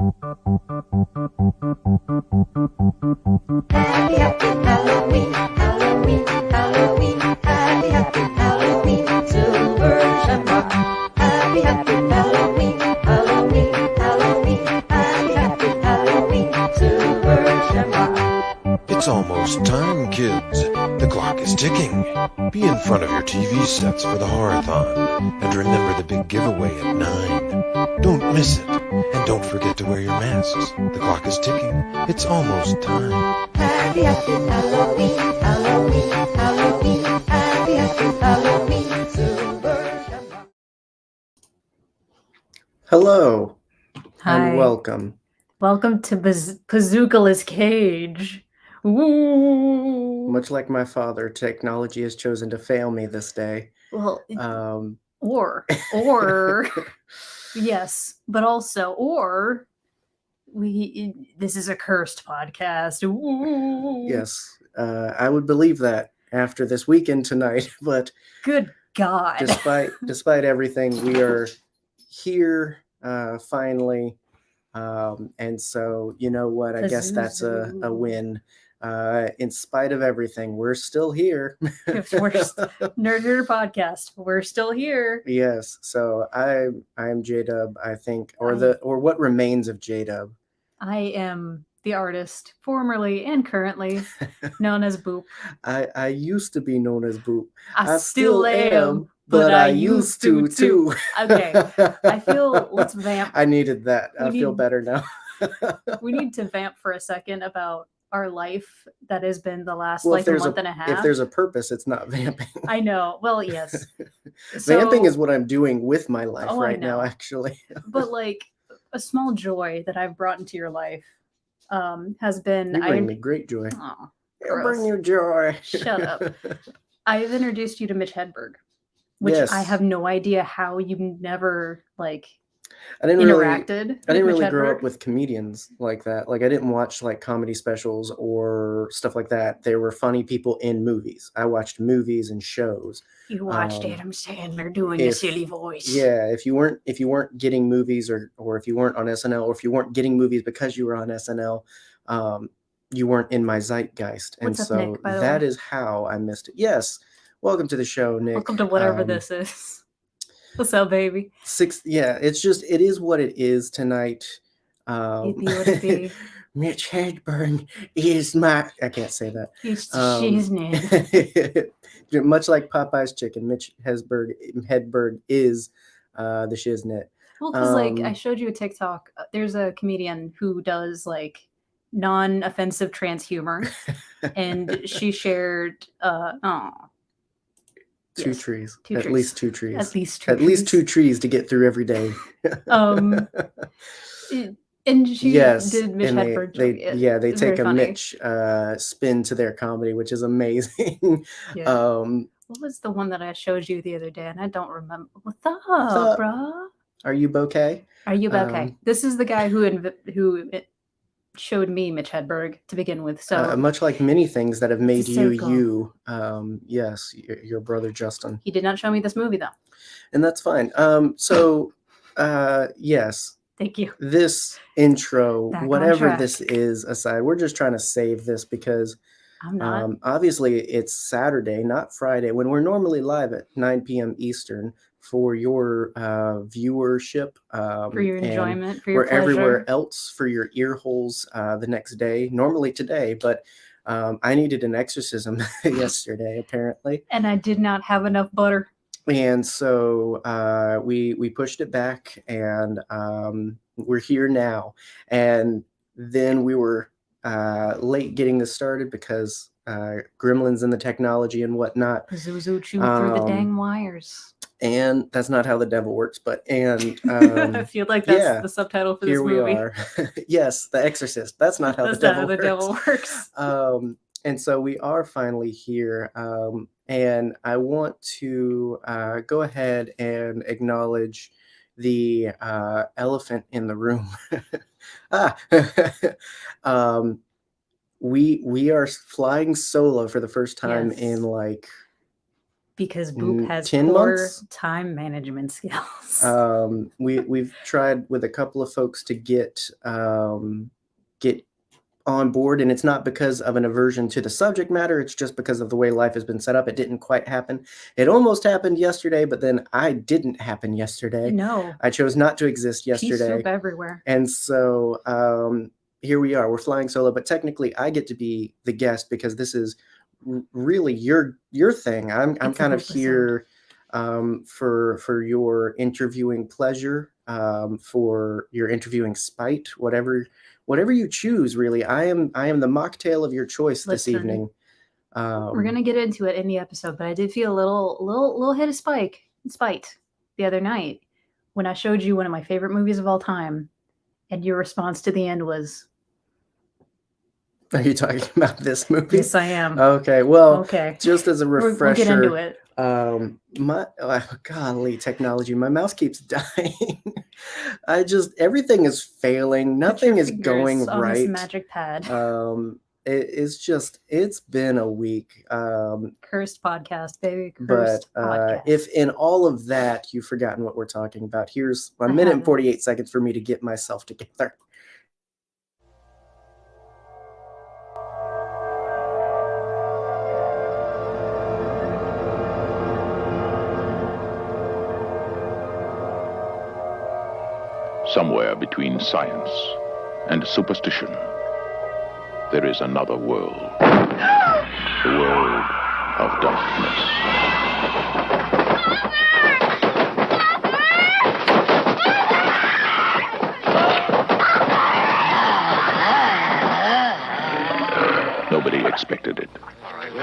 Happy, happy Halloween, Halloween, Halloween. Happy, happy Halloween, Silver and Marr. Happy, happy Halloween, Halloween, Halloween. Happy, happy Halloween, Silver and Marr. It's almost time, kids. The clock is ticking. Be in front of your TV sets for the horror-thon. And remember the big giveaway at 9. Don't miss it. And don't forget to wear your masks. The clock is ticking. It's almost time. Happy, happy Halloween, Halloween, Halloween. Happy, happy Halloween, Silver and Marr. Hello, Hi. and welcome. Welcome to Bazooka's Cage. Ooh. Much like my father, technology has chosen to fail me this day. Well, Or yes, but also, this is a cursed podcast. Ooh. yes, I would believe that after this weekend tonight. But Good God. despite everything, we are here finally. And so, you know what? I guess that's a win. In spite of everything, we're still here. Nerd podcast. We're still here. Yes. So I'm J-Dub, I think, or what remains of J-Dub. I am the artist, formerly and currently known as Boop. I used to be known as Boop. I still am, but I used to too. Okay, I feel, let's vamp. I needed that. I feel better now. We need to vamp for a second about our life that has been the last Well, if a there's month and a half. If there's a purpose, it's not vamping. I know. Well, yes. Vamping is what I'm doing with my life Oh, right now, actually. But like a small joy that I've brought into your life has been. You bring me great joy. Oh, I bring you joy. Shut up. I've introduced you to Mitch Hedberg, which Yes. I have no idea how you never like I didn't interacted. I didn't with really Mitch grow Hedberg. up with comedians like that. Like I didn't watch like comedy specials or stuff like that. There were funny people in movies. I watched movies and shows. You watched Adam Sandler doing a silly voice. Yeah, if you weren't getting movies or if you weren't on SNL or if you weren't getting movies because you were on SNL, you weren't in my zeitgeist. And What's up, so Nick, by the that way? is how I missed it. Yes. Welcome to the show, Nick. Welcome to whatever this is. What's up, baby? It is what it is tonight. It be what it be. Mitch Hedberg is my. I can't say that. He's the shiznit. Much like Popeye's chicken, Mitch Hedberg is the shiznit. Well, because like I showed you a TikTok. There's a comedian who does like non-offensive trans humor, and she shared. Two trees. Two At trees. least two trees. At least two. At least two trees to get through every day. And she Yes, did Mitch and Hedberg. they It's take very a funny. Mitch spin to their comedy, which is amazing. Yeah. What was the one that I showed you the other day? And I don't remember. What's up, up? bruh? Are you bouquet? Are you okay? This is the guy who showed me Mitch Hedberg to begin with. So Much like many things that have made It's a you circle. you. Yes, your brother Justin, he did not show me this movie though. and that's fine. Yes. Thank you. This intro, Back on whatever track. this is aside, we're just trying to save this because I'm not. obviously it's Saturday, not Friday, when we're normally live at 9 p.m. Eastern for your viewership. For your and enjoyment, for your we're pleasure. everywhere else for your ear holes the next day, normally today, but I needed an exorcism yesterday, apparently. And I did not have enough butter. And so we pushed it back, and we're here now. And then we were late getting this started because gremlins and the technology and whatnot. Zuzu chewed through the dang wires. And that's not how the devil works. I feel like that's the subtitle for this movie. Here we are. Yes, The Exorcist. That's not how That's the not devil how the devil works. And so we are finally here. And I want to go ahead and acknowledge the elephant in the room. We are flying solo for the first time Yes. in like Because Boop has 10 poor months. time management skills. We've tried with a couple of folks to get on board, and it's not because of an aversion to the subject matter. It's just because of the way life has been set up. It didn't quite happen. It almost happened yesterday, but then I didn't happen yesterday. No, I chose not to exist pea yesterday. soup everywhere. And so here we are. We're flying solo, but technically I get to be the guest because this is really your thing. I'm It's a kind of Boop here for your interviewing pleasure, for your interviewing spite, whatever you choose. Really, I am the mocktail of your choice this Listen, evening. We're gonna get into it in the episode, but I did feel a little hit of spite the other night when I showed you one of my favorite movies of all time, and your response to the end was, Are you talking about this movie? "Yes, I am." Okay, well, Okay, just as a refresher, we'll get into it. Golly, technology, my mouse keeps dying. Everything is failing. Put Nothing your is going fingers on this right. magic pad. It's been a week. Cursed podcast, baby. But Cursed podcast. if in all of that you've forgotten what we're talking about, here's a I minute and haven't. 48 seconds for me to get myself together. Somewhere between science and superstition, there is another world. The world of darkness. Nobody expected it. All right,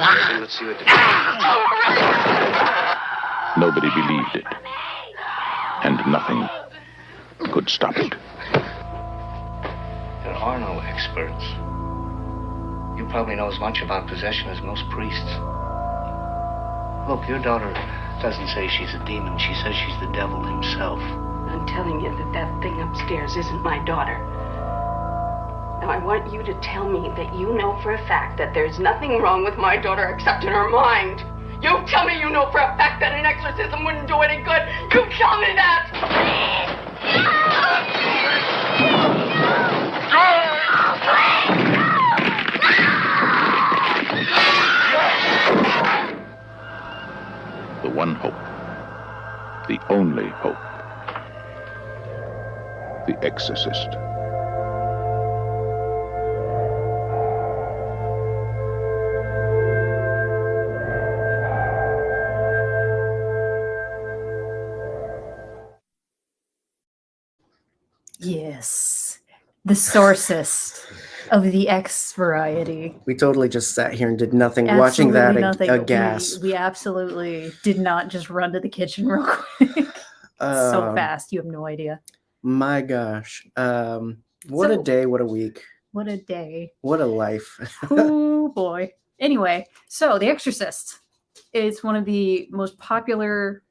let's see what the... Nobody believed it. And nothing could stop it. There are no experts. You probably know as much about possession as most priests. Look, your daughter doesn't say she's a demon. She says she's the devil himself. I'm telling you that thing upstairs isn't my daughter. Now, I want you to tell me that you know for a fact that there's nothing wrong with my daughter except in her mind. You tell me you know for a fact that an exorcism wouldn't do any good. You tell me that! The one hope. The only hope. The Exorcist. Yes, the Exorcist of the X variety. We totally just sat here and did nothing, watching that Absolutely nothing. aghast. We absolutely did not just run to the kitchen real quick. So fast, you have no idea. My gosh. What a So- day, what a week, What a day. what a life. Oh boy. Anyway, so The Exorcist is one of the most popular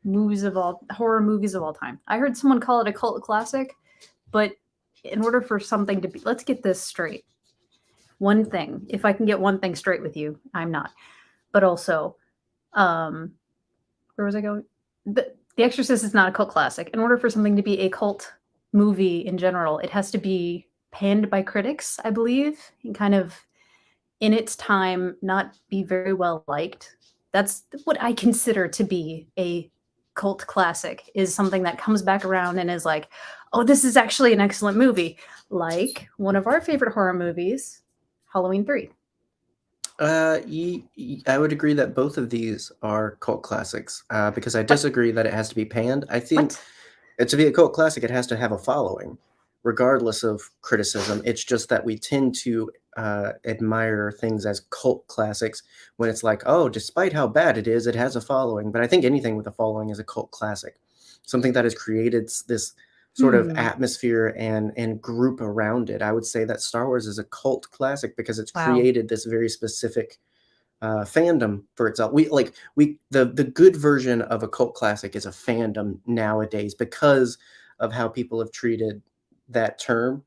horror movies of all time. I heard someone call it a cult classic, but in order for something to be, let's get this straight. One thing, if I can get one thing straight with you, I'm not. But also, where was I going? The Exorcist is not a cult classic. In order for something to be a cult movie in general, it has to be panned by critics, I believe, and kind of in its time not be very well liked. That's what I consider to be a cult classic, is something that comes back around and is like, oh, this is actually an excellent movie. Like one of our favorite horror movies, Halloween 3. I would agree that both of these are cult classics, because I disagree that it has to be panned. I think to be a cult classic, it has to have a following, regardless of criticism. It's just that we tend to admire things as cult classics when it's like, oh, despite how bad it is, it has a following. But I think anything with a following is a cult classic, something that has created this sort of atmosphere and group around it. I would say that Star Wars is a cult classic because it's created this very specific fandom for itself. The good version of a cult classic is a fandom nowadays because of how people have treated that term.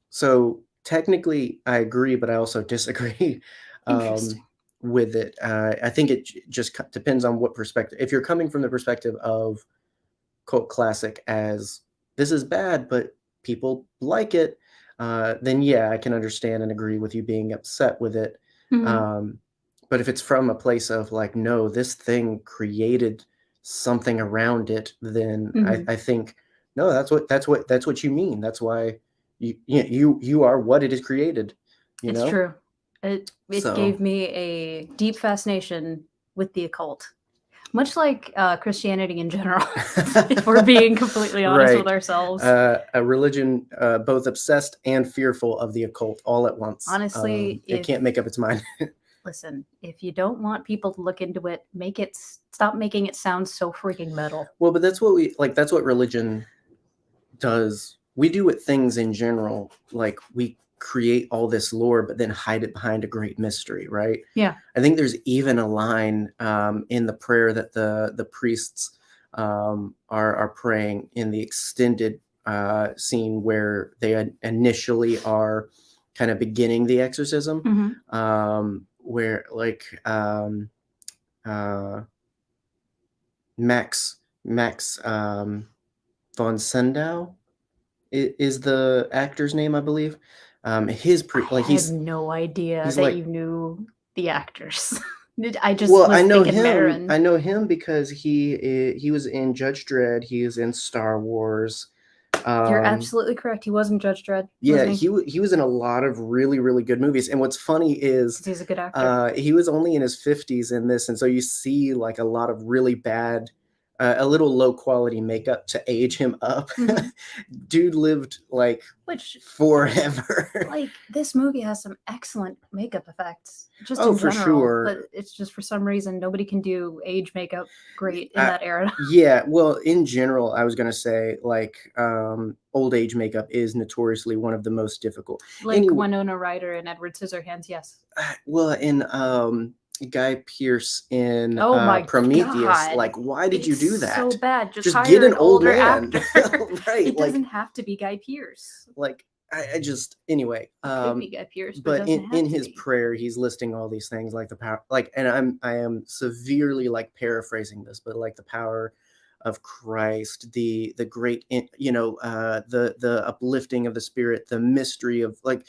So technically I agree, but I also disagree. Interesting. with it. I think it just depends on what perspective. If you're coming from the perspective of cult classic as this is bad, but people like it, then yeah, I can understand and agree with you being upset with it. Mhm. But if it's from a place of like, no, this thing created something around it, then Mhm. I think no, that's what you mean. That's why you are what it is created. You It's know. true. It So gave me a deep fascination with the occult, much like Christianity in general. If we're being completely honest with right, ourselves, a religion both obsessed and fearful of the occult all at once. honestly, It if can't make up its mind. listen, if you don't want people to look into it, stop making it sound so freaking metal. Well, but that's what we like. That's what religion does. We do it things in general, like we create all this lore, but then hide it behind a great mystery, right? Yeah. I think there's even a line in the prayer that the priests are praying in the extended scene where they initially are kind of beginning the exorcism, where like uh, Max von Sydow is the actor's name, I believe. His I had no idea he's that like, you knew the actors. I just well, was I know thinking him. Marin. I know him because he was in Judge Dredd. He is in Star Wars. You're absolutely correct. He wasn't Judge Dredd. Yeah, wasn't he was in a lot of really, really good movies. And what's funny is 'Cause he's a good actor. he was only in his 50s in this, and so you see like a lot of really bad, a little low quality makeup to age him up. Mhm. Dude lived like Which, forever. like, this movie has some excellent makeup effects, just Oh, in for general. sure. But it's just for some reason nobody can do age makeup great in that era. Yeah, well, in general, I was gonna say like old age makeup is notoriously one of the most difficult. Like Anyway, Winona Ryder and Edward Scissorhands, yes. well, in Guy Pearce in Oh my Prometheus, God. like, why did you do that? So bad. Just Just hire get an an old older man. actor. Right, It like- doesn't have to be Guy Pearce. Like I just anyway. It could be Guy Pearce, but it But doesn't have in to his be. prayer, he's listing all these things like the power, like, and I am severely like paraphrasing this, but like the power of Christ, the great, the uplifting of the spirit, the mystery of like,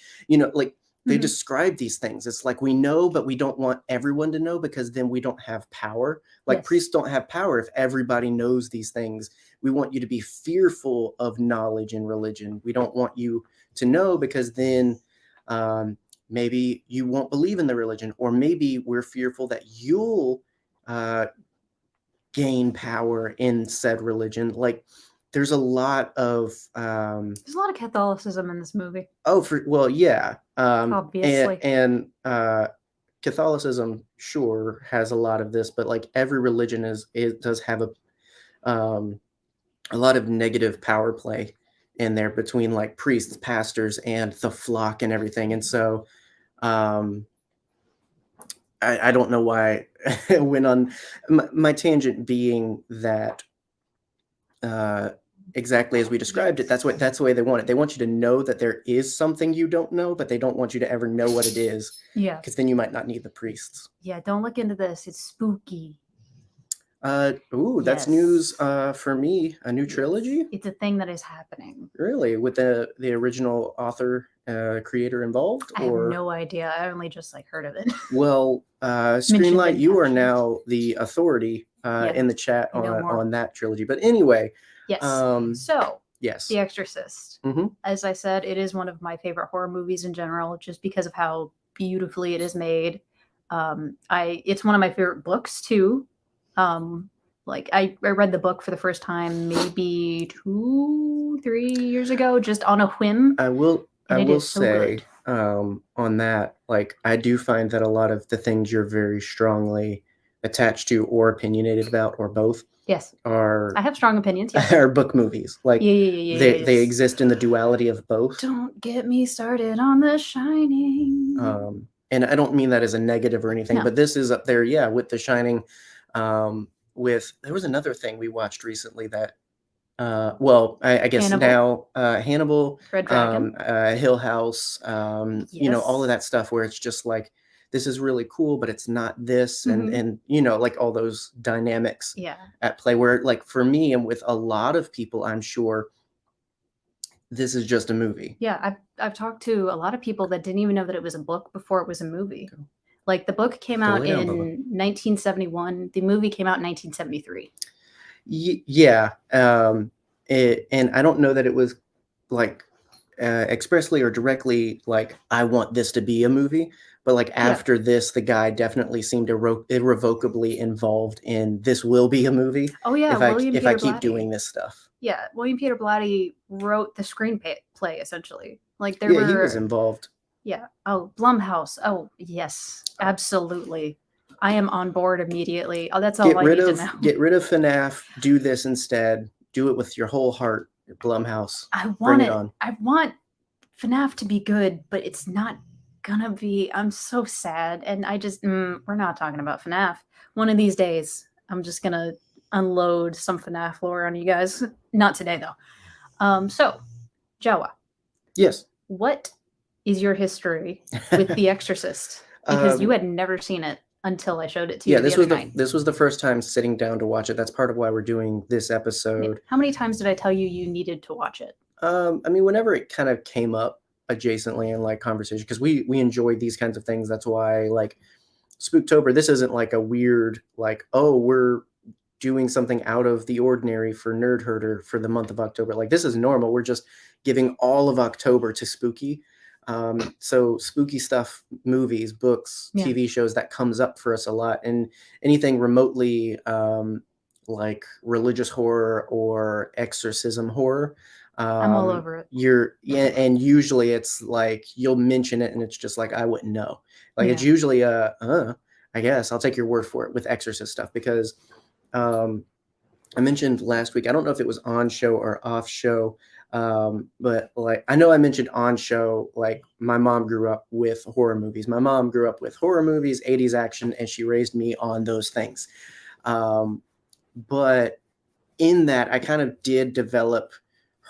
like they Mhm. describe these things. It's like we know, but we don't want everyone to know because then we don't have power. Like Yes. priests don't have power if everybody knows these things. We want you to be fearful of knowledge in religion. We don't want you to know because then maybe you won't believe in the religion, or maybe we're fearful that you'll gain power in said religion. Like there's a lot of There's a lot of Catholicism in this movie. yeah, Obviously. and Catholicism sure has a lot of this, but like every religion does have a lot of negative power play in there between like priests, pastors, and the flock and everything. And so I don't know why I went on my tangent being that exactly as we described it. That's the way they want it. They want you to know that there is something you don't know, but they don't want you to ever know what it is, Yeah. because then you might not need the priests. Yeah, don't look into this. It's spooky. That's Yes. news for me. A new trilogy? It's a thing that is happening. Really? With the original author, creator involved? I have Or no idea. I only just like heard of it. well, Mentioned Screenlight, in you are captions. now the authority Yeah, in the chat I know more. on that trilogy. But anyway, Yes. yes. The Exorcist. Mhm. As I said, it is one of my favorite horror movies in general, just because of how beautifully it is made. It's one of my favorite books too. Like I read the book for the first time maybe 2-3 years ago, just on a whim. I will And it is so say good. on that, like I do find that a lot of the things you're very strongly attached to or opinionated about, or both, Yes, are I have strong opinions. Yes. are book movies. Like Yeah. they yes. exist in the duality of both. Don't get me started on The Shining. And I don't mean that as a negative or anything, No. but this is up there, yeah, with The Shining. There was another thing we watched recently that, I guess Hannibal. now Hannibal, Red Dragon. Hill House, all of Yes. that stuff where it's just like this is really cool, but it's not this, Mhm. and you know, like all those dynamics Yeah. at play. Where like for me and with a lot of people, I'm sure this is just a movie. Yeah, I've talked to a lot of people that didn't even know that it was a book before it was a movie. Go. Like the book came Go out lay down, in Bubba. 1971. The movie came out in 1973. Yeah, and I don't know that it was like expressly or directly like I want this to be a movie, but like after this, the guy definitely seemed irrevocably involved in this will be a movie Oh yeah, if I William if I Peter keep Blatty. doing this stuff. Yeah, William Peter Blatty wrote the screenplay essentially. Like there Yeah, were he was involved. Yeah. Oh, Blumhouse. Oh, yes, absolutely. I am on board immediately. Oh, that's all Get I rid need of to know. get rid of FNAF. Do this instead. Do it with your whole heart, Blumhouse. I Bring want it it. on. I want FNAF to be good, but it's not gonna be. I'm so sad, and I just we're not talking about FNAF. One of these days, I'm just gonna unload some FNAF lore on you guys. Not today though. So, Jawa, Yes. what is your history with The Exorcist? Because you Um, had never seen it until I showed it to you Yeah, the other night. this was the first time sitting down to watch it. That's part of why we're doing this Yeah. episode. How many times did I tell you you needed to watch it? I mean, whenever it kind of came up adjacently in like conversation, because we enjoy these kinds of things. That's why like Spooktober, this isn't like a weird like, oh, we're doing something out of the ordinary for Nerd Herder for the month of October. Like this is normal. We're just giving all of October to spooky. So spooky stuff, movies, books, Yeah. TV shows, that comes up for us a lot. And anything remotely like religious horror or exorcism horror. I'm all over it. And usually it's like you'll mention it and it's just like I wouldn't know. Like it's Yeah. usually I guess I'll take your word for it with exorcist stuff, because I mentioned last week, I don't know if it was on show or off show, but like I know I mentioned on show, like my mom grew up with horror movies. My mom grew up with horror movies, 80s action, and she raised me on those things. But in that, I kind of did develop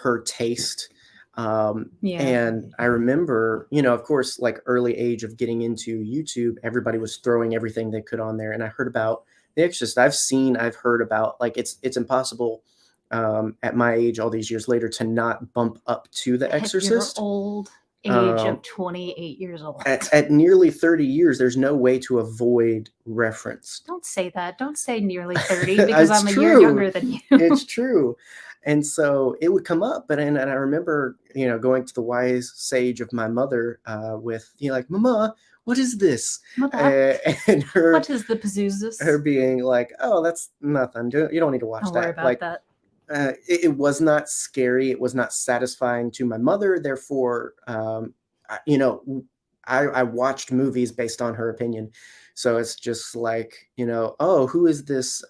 her taste. Yeah. And I remember, you know, of course, like early age of getting into YouTube, everybody was throwing everything they could on there. And I heard about The Exorcist. I've heard about, like, it's impossible at my age, all these years later, to not bump up to The Exorcist. At your old age of 28 years old. At nearly 30 years, there's no way to avoid reference. Don't say that. Don't say nearly 30 because It's I'm a year true. younger than you. It's true. And so it would come up, and I remember, you know, going to the wise sage of my mother with, you know, like, Mama, what is this? Mother, And her what is the Pazuzus? her being like, oh, that's nothing. You don't need to watch Don't that. worry about Like, that. it was not scary. It was not satisfying to my mother. Therefore, you know, I watched movies based on her opinion. So it's just like, you know, oh, who is this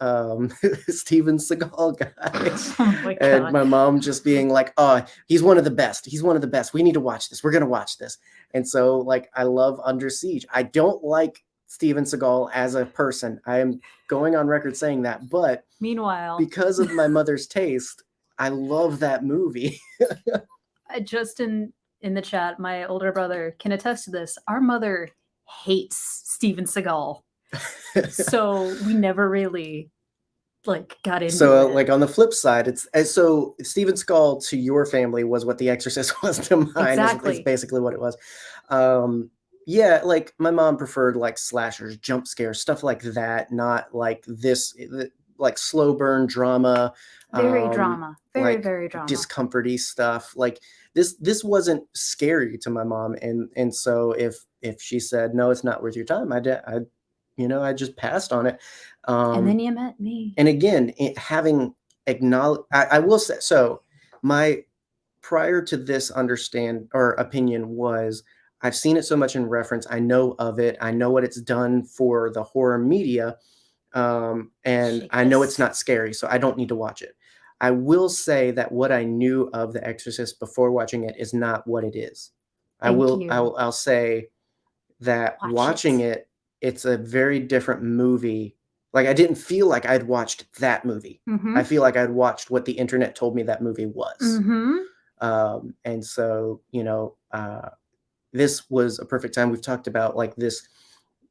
Steven Seagal guy? Oh my And God. my mom just being like, oh, he's one of the best. He's one of the best. We need to watch this. We're going to watch this. And so, like, I love Under Siege. I don't like Steven Seagal as a person. I am going on record saying that. But Meanwhile, because of my mother's taste, I love that movie. Justin in the chat, my older brother, can attest to this. Our mother hates Steven Seagal. So we never really like got into So, it. like, on the flip side, it's so Steven Seagal to your family was what The Exorcist was to mine. Exactly. Is basically what it was. Yeah, like my mom preferred like slashers, jump scares, stuff like that, not like this, like slow burn drama. Very drama. Very, like very drama. discomforty stuff. Like this wasn't scary to my mom, and so if she said no, it's not worth your time, I just passed on it. And then you met me. And again, having acknowledged, I will say, so my prior to this opinion was, I've seen it so much in reference. I know of it. I know what it's done for the horror media. And I know it's not scary, so I don't need to watch it. I will say that what I knew of The Exorcist before watching it is not what it is. I'll say that watching it, it's a very different movie. Like, I didn't feel like I'd watched that movie. Mhm. I feel like I'd watched what the internet told me that movie was. Mhm. And so, you know, this was a perfect time. We've talked about like this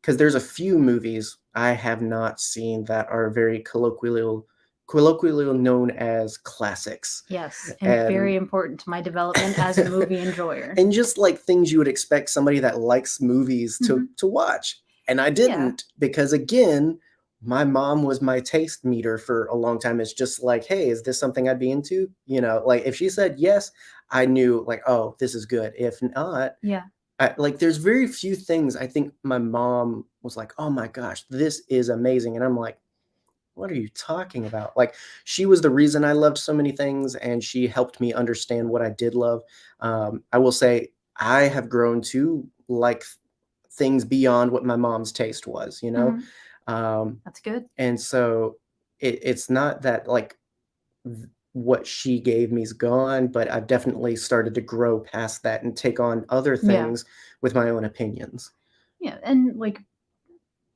because there's a few movies I have not seen that are very colloquially known as classics. Yes, and very important to my development as a movie enjoyer. And just like things you would expect somebody that likes movies to watch. And I didn't, because again, my mom was my taste meter for a long time. It's just like, hey, is this something I'd be into? You know, like if she said yes, I knew like, oh, this is good. If not, like there's very few things I think my mom was like, oh my gosh, this is amazing. And I'm like, what are you talking about? Like, she was the reason I loved so many things, and she helped me understand what I did love. I will say I have grown to like things beyond what my mom's taste was, you know? That's good. And so it's not that like what she gave me is gone, but I've definitely started to grow past that and take on other things with my own opinions. Yeah, and like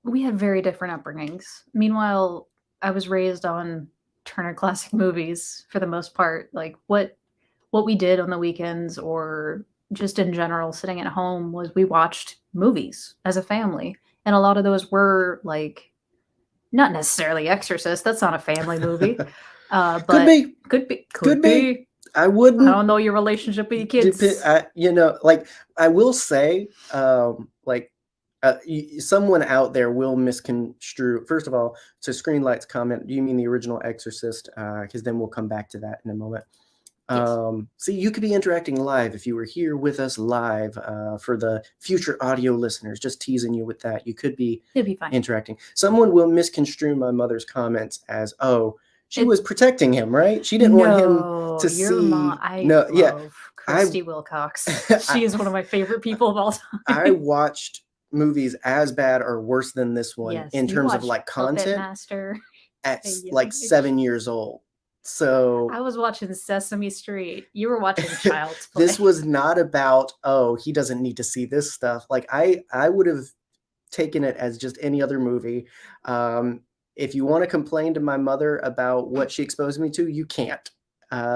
we had very different upbringings. Meanwhile, I was raised on Turner Classic Movies for the most part. Like what we did on the weekends or just in general sitting at home was we watched movies as a family. And a lot of those were like not necessarily Exorcist. That's not a family movie. But Could be. I wouldn't. I don't know your relationship with your kids. You know, like I will say, like someone out there will misconstrue. First of all, to Screenlight's comment, do you mean the original Exorcist? Because then we'll come back to that in a moment. See, you could be interacting live if you were here with us live. For the future audio listeners, just teasing you with that. You could be interacting. Someone will misconstrue my mother's comments as, oh, she was protecting him, right? She didn't want him to see. Mom, I love Christy Wilcox. She is one of my favorite people of all time. I watched movies as bad or worse than this one in terms of like content Master at like 7 years old. So I was watching Sesame Street. You were watching Child's Play. This was not about, oh, he doesn't need to see this stuff. Like I would have taken it as just any other movie. If you want to complain to my mother about what she exposed me to, you can't.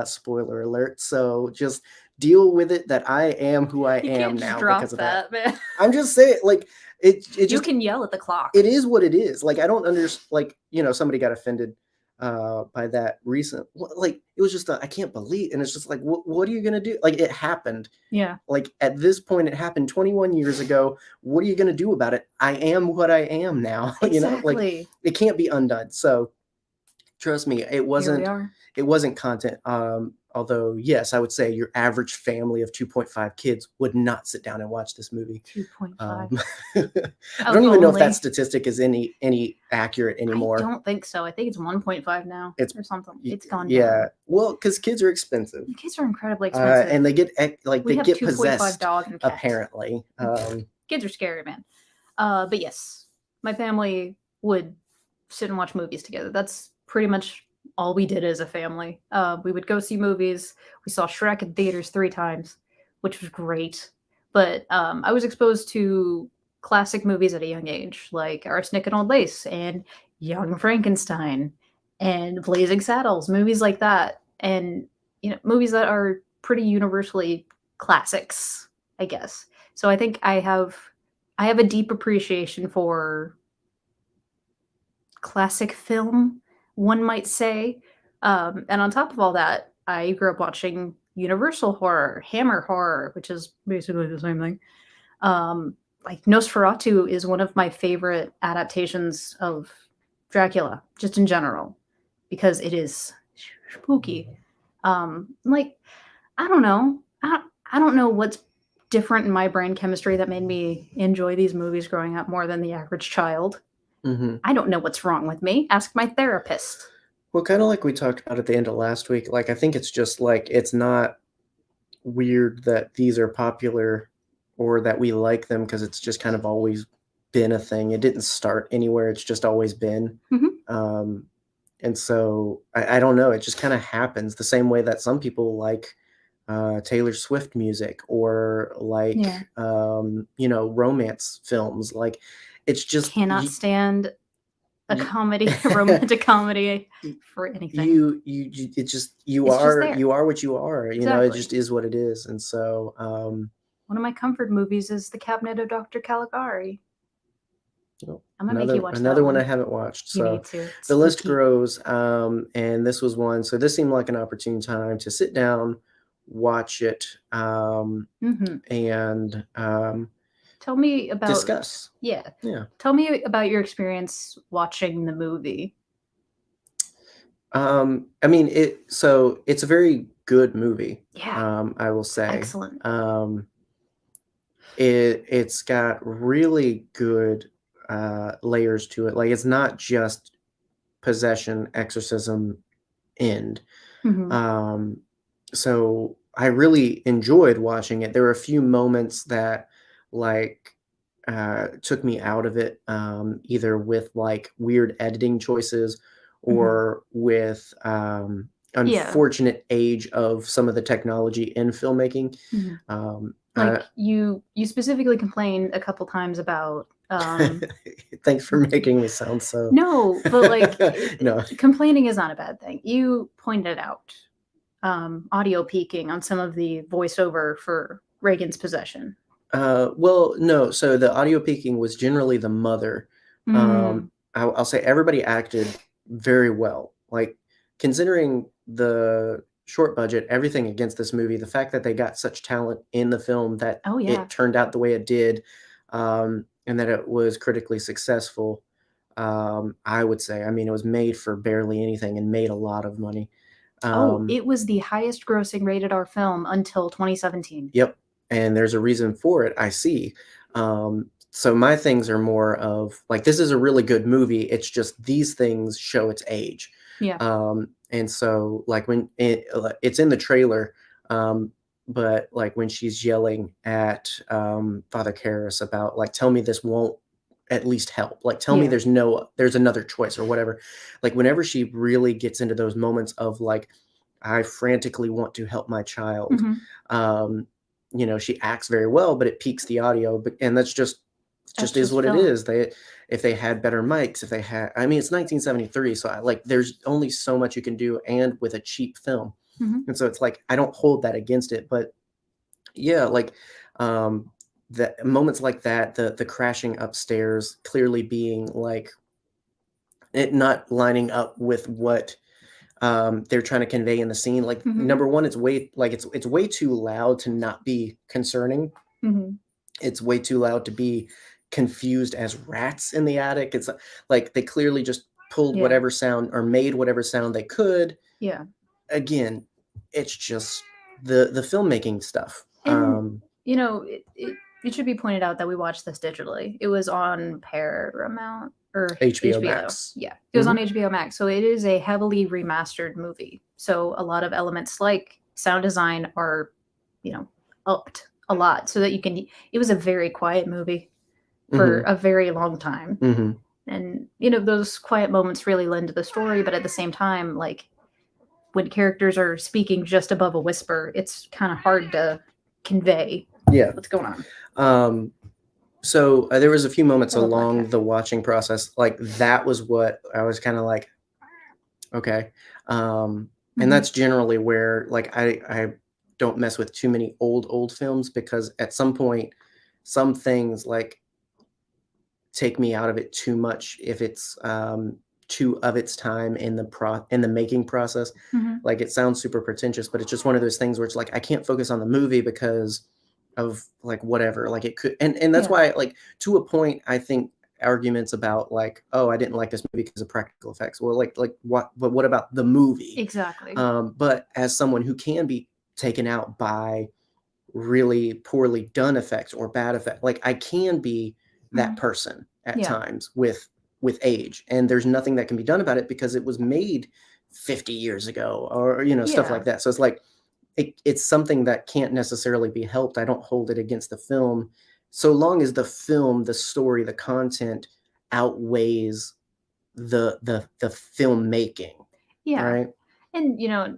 Spoiler alert. So just deal with it that I am who I am now because of that. Man. I'm just saying, like it just, you can yell at the clock. It is what it is. Like I don't understand. Like, you know, somebody got offended by that recent. Like it was just I can't believe, and it's just like, what are you gonna do? Like it happened. Yeah. Like at this point, it happened 21 years ago. What are you gonna do about it? I am what I am now. Exactly. You know, like it can't be undone. So trust me, it wasn't. It wasn't content. Although, yes, I would say your average family of 2.5 kids would not sit down and watch this movie. 2.5. I don't even know if that statistic is any accurate anymore. I don't think so. I think it's 1.5 now or something. It's gone down. Yeah. Well, because kids are expensive. Kids are incredibly expensive. And they get possessed, dog and cat. Apparently. Kids are scary, man. But yes, my family would sit and watch movies together. That's pretty much all we did as a family. We would go see movies. We saw Shrek in theaters 3 times, which was great. But I was exposed to classic movies at a young age, like Arsenic and Old Lace and Young Frankenstein and Blazing Saddles, movies like that. And, you know, movies that are pretty universally classics, I guess. So I think I have a deep appreciation for classic film, one might say. And on top of all that, I grew up watching Universal horror, Hammer horror, which is basically the same thing. Like Nosferatu is one of my favorite adaptations of Dracula, just in general, because it is spooky. Like, I don't know. I don't know what's different in my brain chemistry that made me enjoy these movies growing up more than the average child. Mm-hmm. I don't know what's wrong with me. Ask my therapist. Well, kind of like we talked about at the end of last week, like I think it's just like it's not weird that these are popular or that we like them because it's just kind of always been a thing. It didn't start anywhere. It's just always been. Mm-hmm. And so I don't know. It just kind of happens the same way that some people like Taylor Swift music or like, you know, romance films. Like it's just cannot stand a comedy, a romantic comedy for anything. It's just you are what you are. You know, it just is what it is. And so one of my comfort movies is The Cabinet of Dr. Caligari. Well, I'm gonna make you watch that another one I one. haven't watched. You So need to. It's the list spooky. grows, and this was one. So this seemed like an opportune time to sit down, watch it, and Tell me about discuss. Yeah. Yeah. Tell me about your experience watching the movie. I mean, it's a very good movie. Yeah. I will say. Excellent. It's got really good layers to it. Like, it's not just possession, exorcism, end. So I really enjoyed watching it. There were a few moments that like took me out of it, either with like weird editing choices or with unfortunate age of some of the technology in filmmaking. Like you specifically complained a couple times about Thanks for making me sound so. No, but like No. complaining is not a bad thing. You pointed out audio peaking on some of the voiceover for Reagan's possession. Well, no. So the audio peaking was generally the mother. I'll say everybody acted very well. Like, considering the short budget, everything against this movie, the fact that they got such talent in the film that it turned out the way it did, and that it was critically successful, I would say. I mean, it was made for barely anything and made a lot of money. It was the highest grossing rated R film until 2017. Yep. And there's a reason for it, I see. So my things are more of like, this is a really good movie. It's just these things show its age. Yeah. And so like when it's in the trailer, but like when she's yelling at Father Karras about like, tell me this won't at least help. Like, tell me there's another choice or whatever. Like, whenever she really gets into those moments of like, I frantically want to help my child. You know, she acts very well, but it peaks the audio. And that's just is what it is. If they had better mics, I mean, it's 1973, so there's only so much you can do, and with a cheap film. And so it's like, I don't hold that against it, but yeah, like the moments like that, the crashing upstairs clearly being like it not lining up with what they're trying to convey in the scene. Like, number one, it's way too loud to not be concerning. It's way too loud to be confused as rats in the attic. It's like they clearly just pulled whatever sound or made whatever sound they could. Yeah. Again, it's just the filmmaking stuff. And, you know, it should be pointed out that we watched this digitally. It was on Paramount or HBO Max. Yeah, it was on HBO Max. So it is a heavily remastered movie. So a lot of elements like sound design are, you know, upped a lot so that you can. It was a very quiet movie for a very long time. And, you know, those quiet moments really lend to the story. But at the same time, like when characters are speaking just above a whisper, it's kind of hard to convey what's going on. So there was a few moments along the watching process, like that was what I was kind of like, okay. And that's generally where like I don't mess with too many old films, because at some point some things like take me out of it too much if it's too of its time in the making process. Like, it sounds super pretentious, but it's just one of those things where it's like I can't focus on the movie because of like whatever, like it could, and that's why, like, to a point, I think arguments about like, oh, I didn't like this movie because of practical effects. Well, like what? But what about the movie? Exactly. But as someone who can be taken out by really poorly done effects or bad effects, like I can be that person at times with age, and there's nothing that can be done about it because it was made 50 years ago, or you know, stuff like that. So it's like it's something that can't necessarily be helped. I don't hold it against the film, so long as the film, the story, the content outweighs the filmmaking. Yeah. Right. And, you know,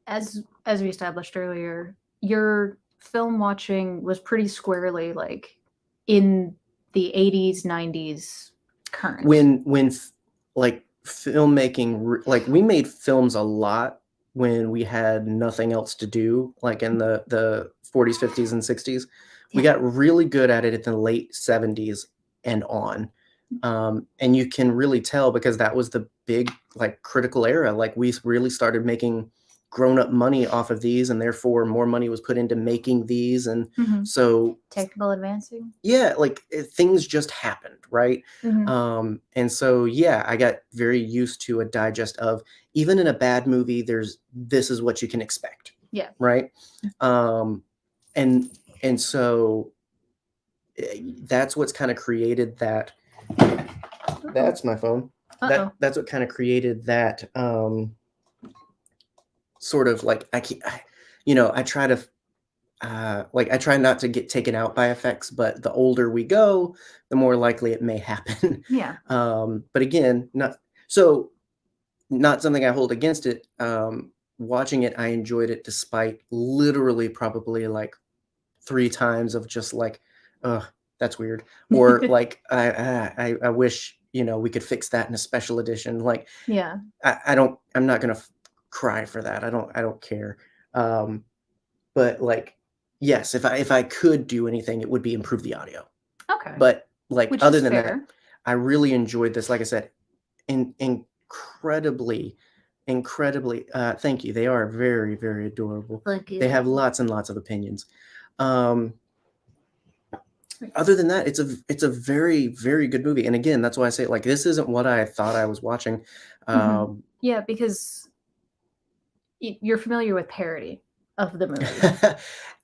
as we established earlier, your film watching was pretty squarely like in the 80s, 90s current. When like filmmaking, like we made films a lot when we had nothing else to do, like in the 40s, 50s, and 60s. We got really good at it in the late 70s and on. And you can really tell because that was the big like critical era. Like we really started making grown-up money off of these, and therefore more money was put into making these. And so Technical advancing. yeah, like things just happened, right? And so yeah, I got very used to a digest of, even in a bad movie, this is what you can expect. Yeah. Right. And so that's what's kind of created that. That's my phone. That's what kind of created that sort of like I try to I try not to get taken out by effects, but the older we go, the more likely it may happen. Yeah. But again, not something I hold against it. Watching it, I enjoyed it despite literally probably like 3 times of just like, that's weird. Or like, I wish, we could fix that in a special edition. Like, yeah, I'm not going to cry for that. I don't care. But like, yes, if I could do anything, it would be improve the audio. Okay. But like, Which other is than fair. that, I really enjoyed this. Like I said, incredibly, thank you. They are very, very adorable. Thank you. They have lots and lots of opinions. Other than that, it's a very, very good movie. And again, that's why I say, like, this isn't what I thought I was watching. Yeah, because you're familiar with parody of the movie.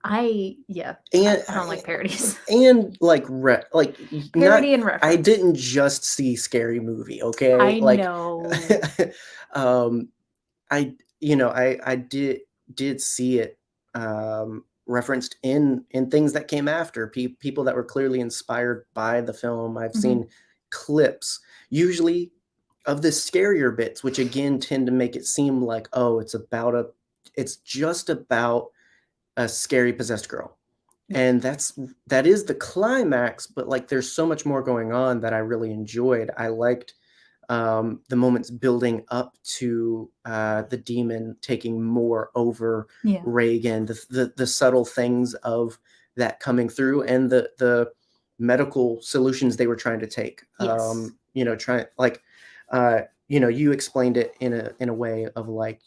I don't like parodies. And like Parody and reference. I didn't just see Scary Movie, okay? I like, know. I did see it referenced in things that came after, people that were clearly inspired by the film. I've seen clips, usually of the scarier bits, which again tend to make it seem like, oh, it's just about a scary possessed girl. And that is the climax, but like there's so much more going on that I really enjoyed. I liked the moments building up to the demon taking more over Reagan, the subtle things of that coming through, and the medical solutions they were trying to take. Yes. You explained it in a way of like,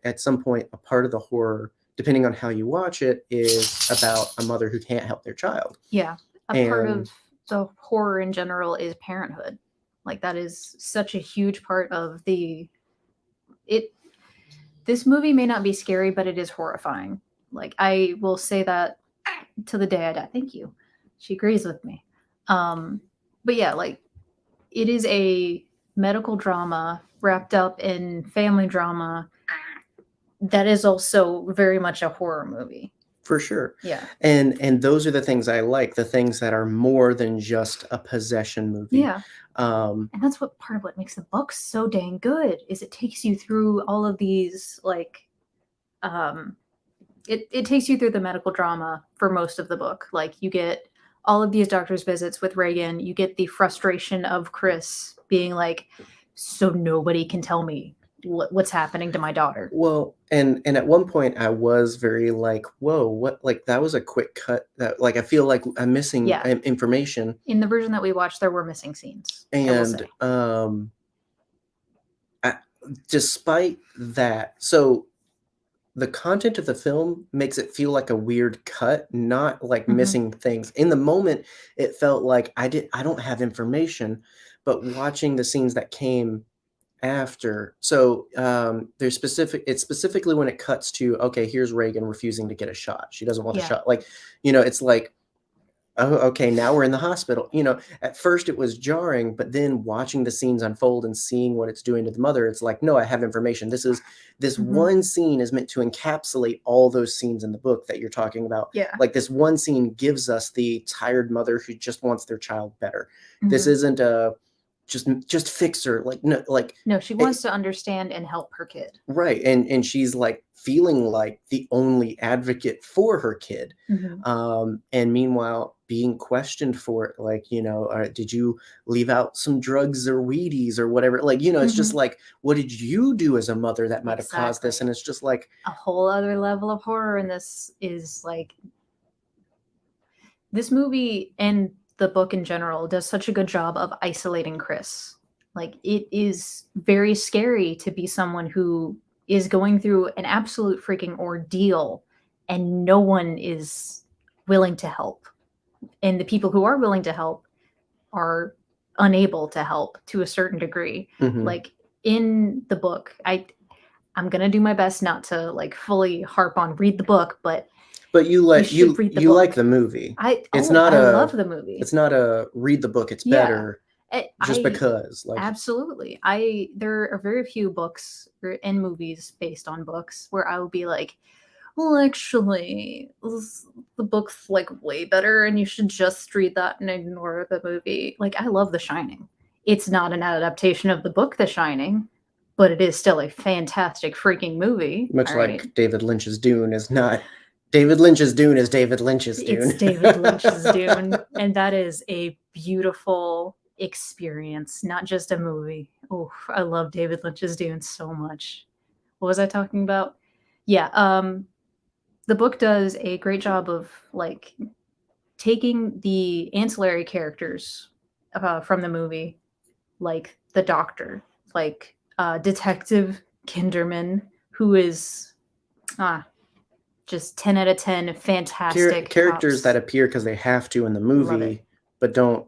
at some point, a part of the horror, depending on how you watch it, is about a mother who can't help their child. Yeah. Part of the horror in general is parenthood. Like that is such a huge part of this movie may not be scary, but it is horrifying. Like I will say that to the day I die. Thank you. She agrees with me. But yeah, like it is a medical drama wrapped up in family drama that is also very much a horror movie. For sure. Yeah. And those are the things I like, the things that are more than just a possession movie. Yeah. And that's part of what makes the book so dang good, is it takes you through all of these, like, it takes you through the medical drama for most of the book. Like you get all of these doctor's visits with Reagan. You get the frustration of Chris being like, so nobody can tell me what's happening to my daughter. Well, and at one point I was very like, whoa, what, like that was a quick cut, that like I feel like I'm missing information. In the version that we watched, there were missing scenes. And despite that, so the content of the film makes it feel like a weird cut, not like missing things. In the moment, it felt like I don't have information, but watching the scenes that came after, so it's specifically when it cuts to, okay, here's Reagan refusing to get a shot. She doesn't want the shot. Like, it's like, oh, okay, now we're in the hospital. At first it was jarring, but then watching the scenes unfold and seeing what it's doing to the mother, it's like, no, I have information. This one scene is meant to encapsulate all those scenes in the book that you're talking about. Yeah. Like this one scene gives us the tired mother who just wants their child better. This isn't a just fix her. No, she wants to understand and help her kid. Right. And she's like feeling like the only advocate for her kid. And meanwhile being questioned for it, like, did you leave out some drugs or Wheaties or whatever? Like, it's just like, what did you do as a mother that might have caused this? And it's just like a whole other level of horror. And this is like, this movie and the book in general does such a good job of isolating Chris. Like, it is very scary to be someone who is going through an absolute freaking ordeal and no one is willing to help. And the people who are willing to help are unable to help to a certain degree. Mhm. Like, in the book, I'm gonna do my best not to like fully harp on read the book, but you like should read the you like book. the movie. I It's not I a- love the movie. It's not a read the book. It's Yeah. better just because. Like, Absolutely. There are very few books and movies based on books where I would be like, well, actually, the book's like way better and you should just read that and ignore the movie. Like, I love The Shining. It's not an adaptation of the book The Shining, but it is still a fantastic freaking movie. much all like right? David Lynch's Dune is not. David Lynch's Dune is David Lynch's Dune. It's David Lynch's Dune, and that is a beautiful experience, not just a movie. Oh, I love David Lynch's Dune so much. What was I talking about? Yeah, the book does a great job of like taking the ancillary characters from the movie, like the doctor, like Detective Kinderman, who is just 10 out of 10 fantastic characters cops. that appear because they have to in the Love movie, it. but don't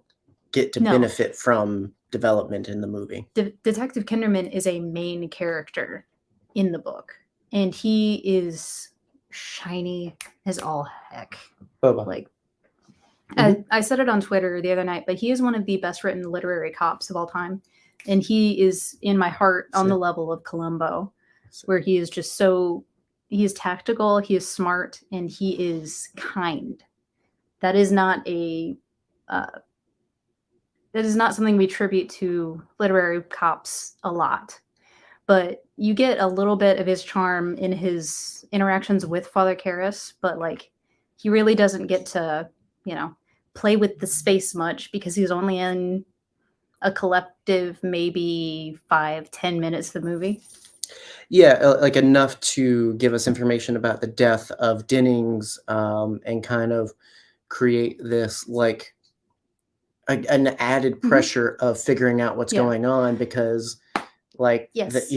get to No. benefit from development in the movie. Detective Kinderman is a main character in the book, and he is shiny as all heck. Bubba. Like, Mhm. I said it on Twitter the other night, but he is one of the best written literary cops of all time, and he is in my heart on the level of Columbo, where he is just so. He is tactical, he is smart, and he is kind. That is not something we tribute to literary cops a lot. But you get a little bit of his charm in his interactions with Father Karras, but like he really doesn't get to, play with the space much because he's only in a collective maybe 5-10 minutes of the movie. Yeah, like enough to give us information about the death of Dennings, and kind of create this like an added pressure of figuring out what's going on because, like, Yes.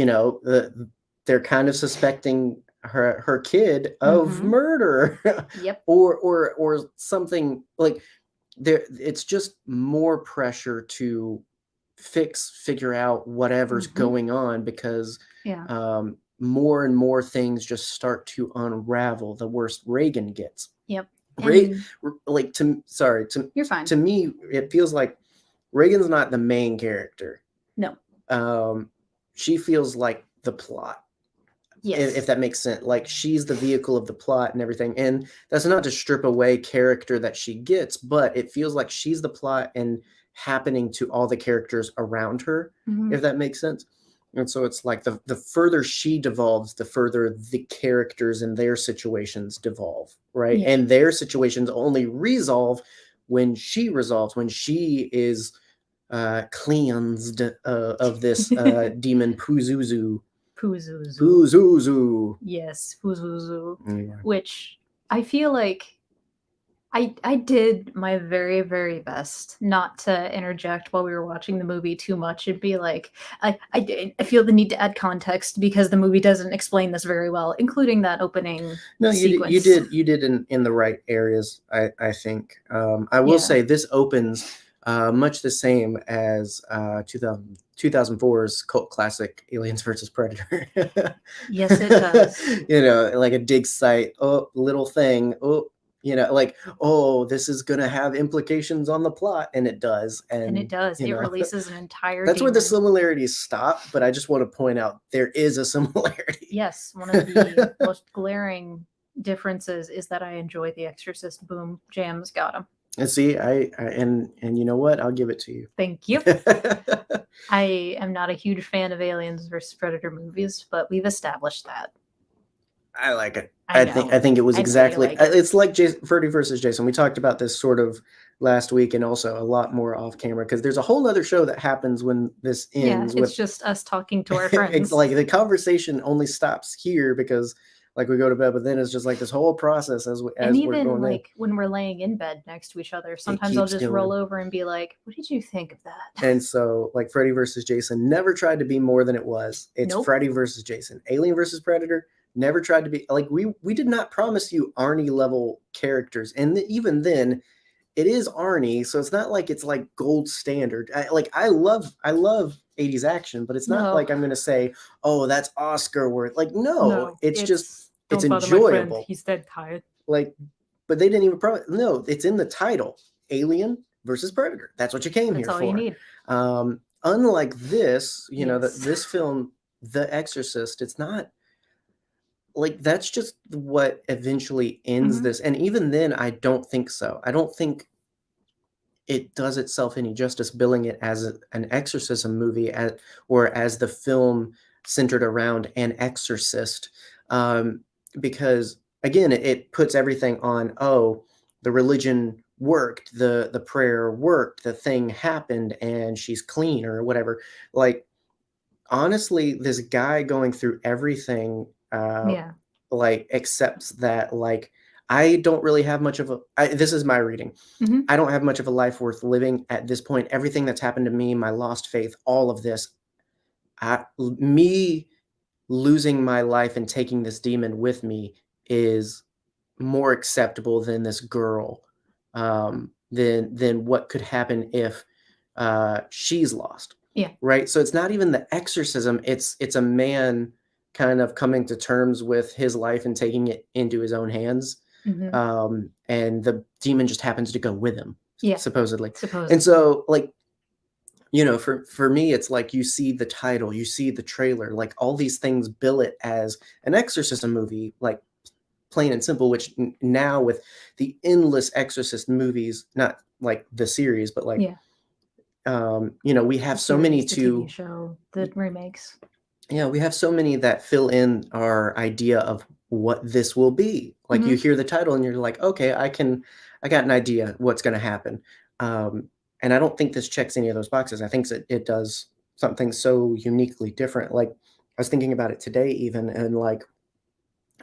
they're kind of suspecting her kid of murder, Yep. or something like there. It's just more pressure to figure out whatever's going on because more and more things just start to unravel the worse Reagan gets. Yep. You're fine. To me, it feels like Reagan's not the main character. No. She feels like the plot. Yes. If that makes sense. Like she's the vehicle of the plot and everything. And that's not to strip away character that she gets, but it feels like she's the plot and happening to all the characters around her, if that makes sense. And so it's like the further she devolves, the further the characters and their situations devolve, right? Yeah. And their situations only resolve when she resolves, when she is cleansed of this demon Pazuzu. Pazuzu. Yes, Pazuzu. Yeah. Which I feel like I did my very, very best not to interject while we were watching the movie too much and be like, I feel the need to add context because the movie doesn't explain this very well, including that opening sequence. You did in the right areas, I think. I will say this opens much the same as 2004's cult classic Aliens vs. Predator. Yes, it does. Like a dig site, little thing, this is going to have implications on the plot, and it does. And it does. It releases an entire That's where the demon. similarities stop, but I just want to point out there is a similarity. Yes, one of the most glaring differences is that I enjoy The Exorcist. Boom, jams got him. And see, and you know what? I'll give it to you. Thank you. I am not a huge fan of Aliens vs. Predator movies, but we've established that. I like it. I think it was I know you exactly. like it. It's like Freddy versus Jason. We talked about this sort of last week, and also a lot more off camera because there's a whole other show that happens when this ends. It's just us talking to our friends. It's like the conversation only stops here because like we go to bed, but then it's just like this whole process as And we're even going like when we're laying in bed next to each other, sometimes I'll keeps just roll going. over and be like, "What did you think of that?" in. And so like Freddy versus Jason never tried to be more than it was. It's Nope. Freddy versus Jason. Alien versus Predator never tried to be like we did not promise you Arnie level characters, and even then. It is Arnie, so it's not like it's like gold standard. I love 80s action, but it's not No. like I'm gonna say, oh, that's Oscar worth. Like, no, it's just it's "Don't bother my friend, enjoyable. he's dead tired." Like, but they didn't even no, it's in the title. Alien versus Predator. That's what you came That's here all for. you need. Unlike this, you know, Yes. this film, The Exorcist, it's not like that's just what eventually ends Mhm. this. And even then, I don't think so. I don't think it does itself any justice billing it as an exorcism movie or as the film centered around an exorcist, because again it puts everything on, oh, the religion worked, the prayer worked, the thing happened and she's clean or whatever. Like, honestly, this guy going through everything, Yeah. like accepts that, like, I don't really have much of this is my reading. Mhm. I don't have much of a life worth living at this point. Everything that's happened to me, my lost faith, all of this, me losing my life and taking this demon with me is more acceptable than this girl, than what could happen if she's lost. Yeah. Right. So it's not even the exorcism. It's a man kind of coming to terms with his life and taking it into his own hands. Mhm. And the demon just happens to go with him, Yeah. supposedly. Supposedly. And so, like, you know, for me, it's like you see the title, you see the trailer, like all these things bill it as an exorcism movie, like plain and simple, which now with the endless Exorcist movies, not like the series, but like, Yeah. you know, we have The so many series, the TV to, show, the remakes. yeah, we have so many that fill in our idea of what this will be. Like you Mhm. hear the title and you're like, okay, I got an idea what's going to happen. And I don't think this checks any of those boxes. I think it does something so uniquely different. Like, I was thinking about it today even, and like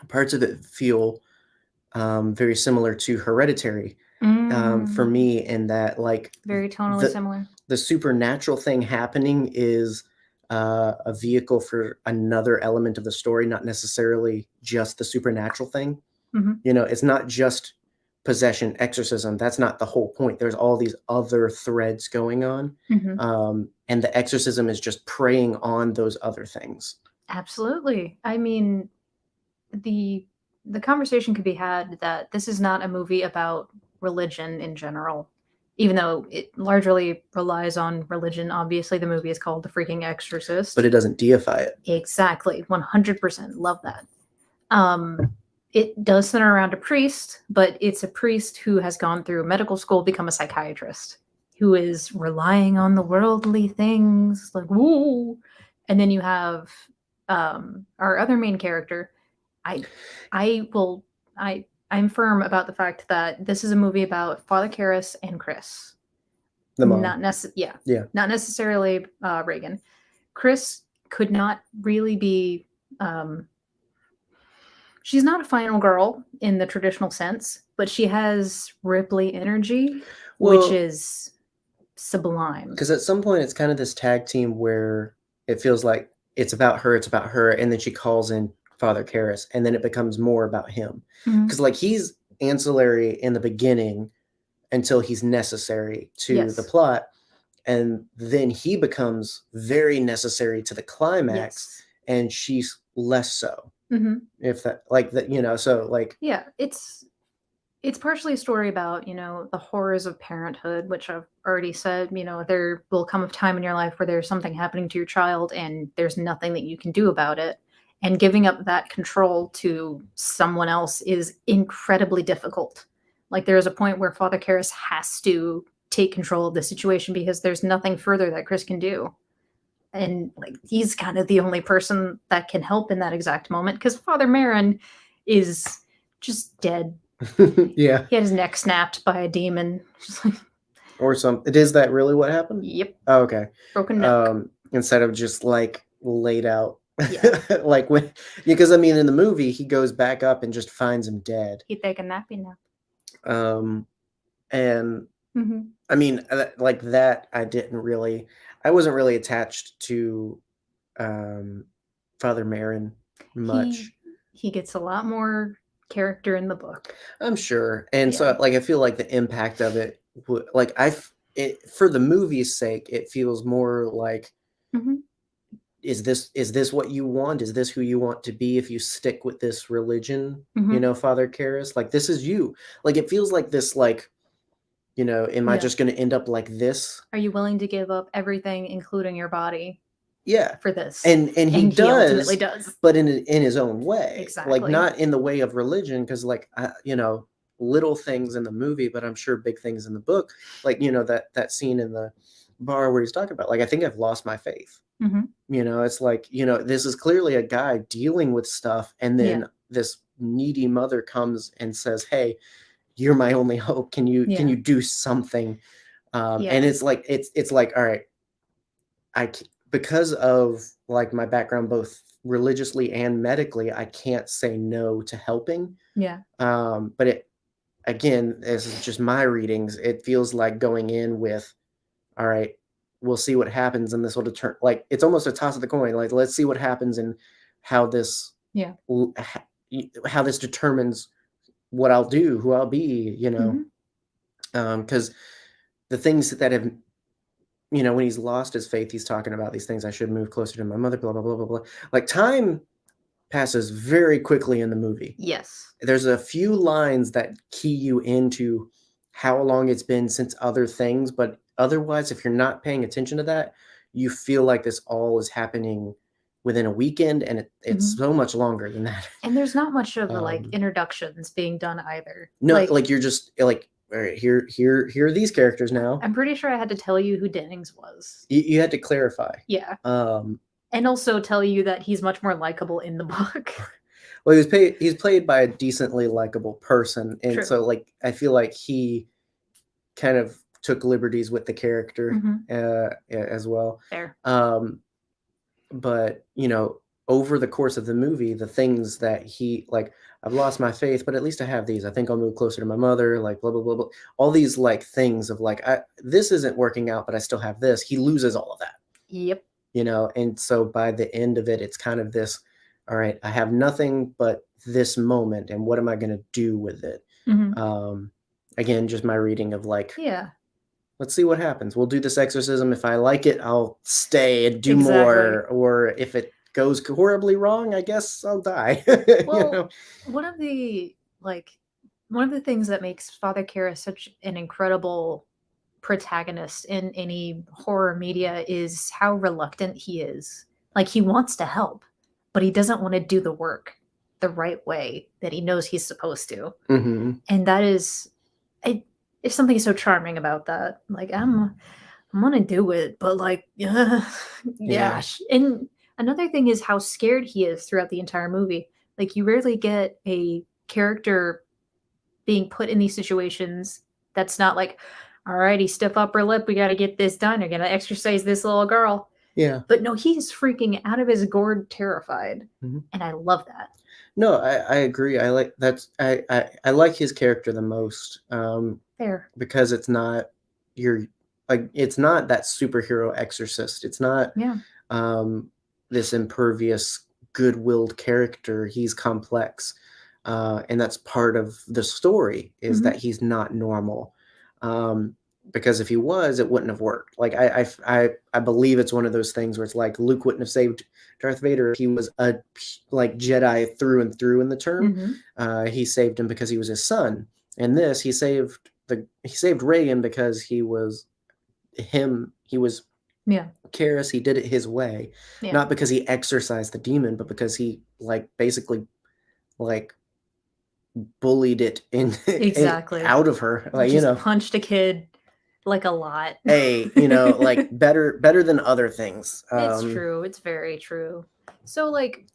parts of it feel very similar to Hereditary, for Mm. me, in that like Very tonally the similar. the supernatural thing happening is a vehicle for another element of the story, not necessarily just the supernatural thing. Mhm. You know, it's not just possession, exorcism. That's not the whole point. There's all these other threads going on. Mhm. And the exorcism is just preying on those other things. Absolutely. I mean, the conversation could be had that this is not a movie about religion in general, even though it largely relies on religion. Obviously, the movie is called The Freaking Exorcist. But it doesn't deify it. Exactly, 100%. Love that. It does center around a priest, but it's a priest who has gone through medical school, become a psychiatrist, who is relying on the worldly things, like, woo. And then you have our other main character. I'm firm about the fact that this is a movie about Father Karras and Chris. The mom. Not necessarily Reagan. Chris could not really be. She's not a final girl in the traditional sense, but she has Ripley energy, which Well, is sublime. because at some point it's kind of this tag team where it feels like it's about her, and then she calls in Father Karras, and then it becomes more about him. Mhm. Because like he's ancillary in the beginning until he's necessary to Yes. the plot, and then he becomes very necessary to the climax, Yes. and she's less so. Mhm. If that, like that, you know, so like, Yeah, it's partially a story about, the horrors of parenthood, which I've already said, there will come a time in your life where there's something happening to your child and there's nothing that you can do about it. And giving up that control to someone else is incredibly difficult. Like, there's a point where Father Karras has to take control of the situation because there's nothing further that Chris can do. And like, he's kind of the only person that can help in that exact moment, because Father Marin is just dead. yeah, He had his neck snapped by a demon. Just like, or something. Is that really what happened? yep, Oh, okay. broken neck. Instead of just like laid out Yeah. Like when, because I mean, in the movie, he goes back up and just finds him dead. He take a nappy nap. And Mm-hmm. I mean, like that, I wasn't really attached to Father Marin much. He gets a lot more character in the book. I'm sure. And Yeah. so, like, I feel like the impact of it, like, for the movie's sake, it feels more like, Mm-hmm. is this what you want? Is this who you want to be if you stick with this religion? Mhm. You know, Father Karras, like, this is you. Like, it feels like this, like, you know, am I Yeah. just going to end up like this? Are you willing to give up everything, including your body, Yeah. for this? And he And does, ultimately does. but in his own way. Exactly. Like, not in the way of religion, because, like, you know, little things in the movie, but I'm sure big things in the book. Like, you know, that scene in the bar where he's talking about, like, I think I've lost my faith. Mm-hmm. You know, it's like, you know, this is clearly a guy dealing with stuff, and then Yeah. this needy mother comes and says, "Hey, you're my only hope. Can you Yeah. do something?" Yeah. And it's like all right, because of, like, my background both religiously and medically, I can't say no to helping. Yeah. But it, again, this is just my readings. It feels like going in with, all right, we'll see what happens, and this will determine. Like, it's almost a toss of the coin. Like, let's see what happens and how this Yeah. how this determines what I'll do, who I'll be. You know, Mm-hmm. because the things that have, you know, when he's lost his faith, he's talking about these things. I should move closer to my mother, blah, blah, blah, blah, blah. Like, time passes very quickly in the movie. Yes. There's a few lines that key you into how long it's been since other things, but otherwise, if you're not paying attention to that, you feel like this all is happening within a weekend, and it's Mhm. so much longer than that. And there's not much of like Um, introductions being done either. No, like, you're just like, all right, here are these characters now. I'm pretty sure I had to tell you who Dennings was. You had to clarify. Yeah. Um, And also tell you that he's much more likable in the book. Well, he's played by a decently likable person, and True. so, like, I feel like he kind of took liberties with the character as well. Fair. But, you know, over the course of the movie, the things that he, like, I've lost my faith, but at least I have these. I think I'll move closer to my mother, like, blah, blah, blah, blah. All these, like, things of, like, this isn't working out, but I still have this. He loses all of that. Yep. You know, and so by the end of it, it's kind of this, all right, I have nothing but this moment, and what am I going to do with it? Mm-hmm. Again, just my reading of, like, Yeah. let's see what happens. We'll do this exorcism. If I like it, I'll stay and do Exactly. more. Or if it goes horribly wrong, I guess I'll die. Well, You know? one of the things that makes Father Karras such an incredible protagonist in any horror media is how reluctant he is. Like, he wants to help, but he doesn't want to do the work the right way that he knows he's supposed to. Mm-hmm. And that is, there's something so charming about that. Like, I'm gonna do it, but, like, yeah. And another thing is how scared he is throughout the entire movie. Like, you rarely get a character being put in these situations that's not like, all righty, stiff upper lip, we got to get this done. You're gonna exorcise this little girl. Yeah. But no, he's freaking out of his gourd, terrified, and I love that. No, I agree. I like that's I like his character the most. Fair. Because it's not it's not that superhero exorcist. It's not this impervious, good-willed character. He's complex, and that's part of the story is that he's not normal. Because if he was, it wouldn't have worked. Like, I believe it's one of those things where it's like Luke wouldn't have saved Darth Vader if he was a, like, Jedi through and through in the term. He saved him because he was his son. And this, he saved Reagan because he was Karras. He did it his way, not because he exorcised the demon, but because he, like, basically, like, bullied it Exactly out of her. Like, just you know, punched a kid, like, a lot. Hey, you know, like, better than other things. It's true. It's very true. So, like,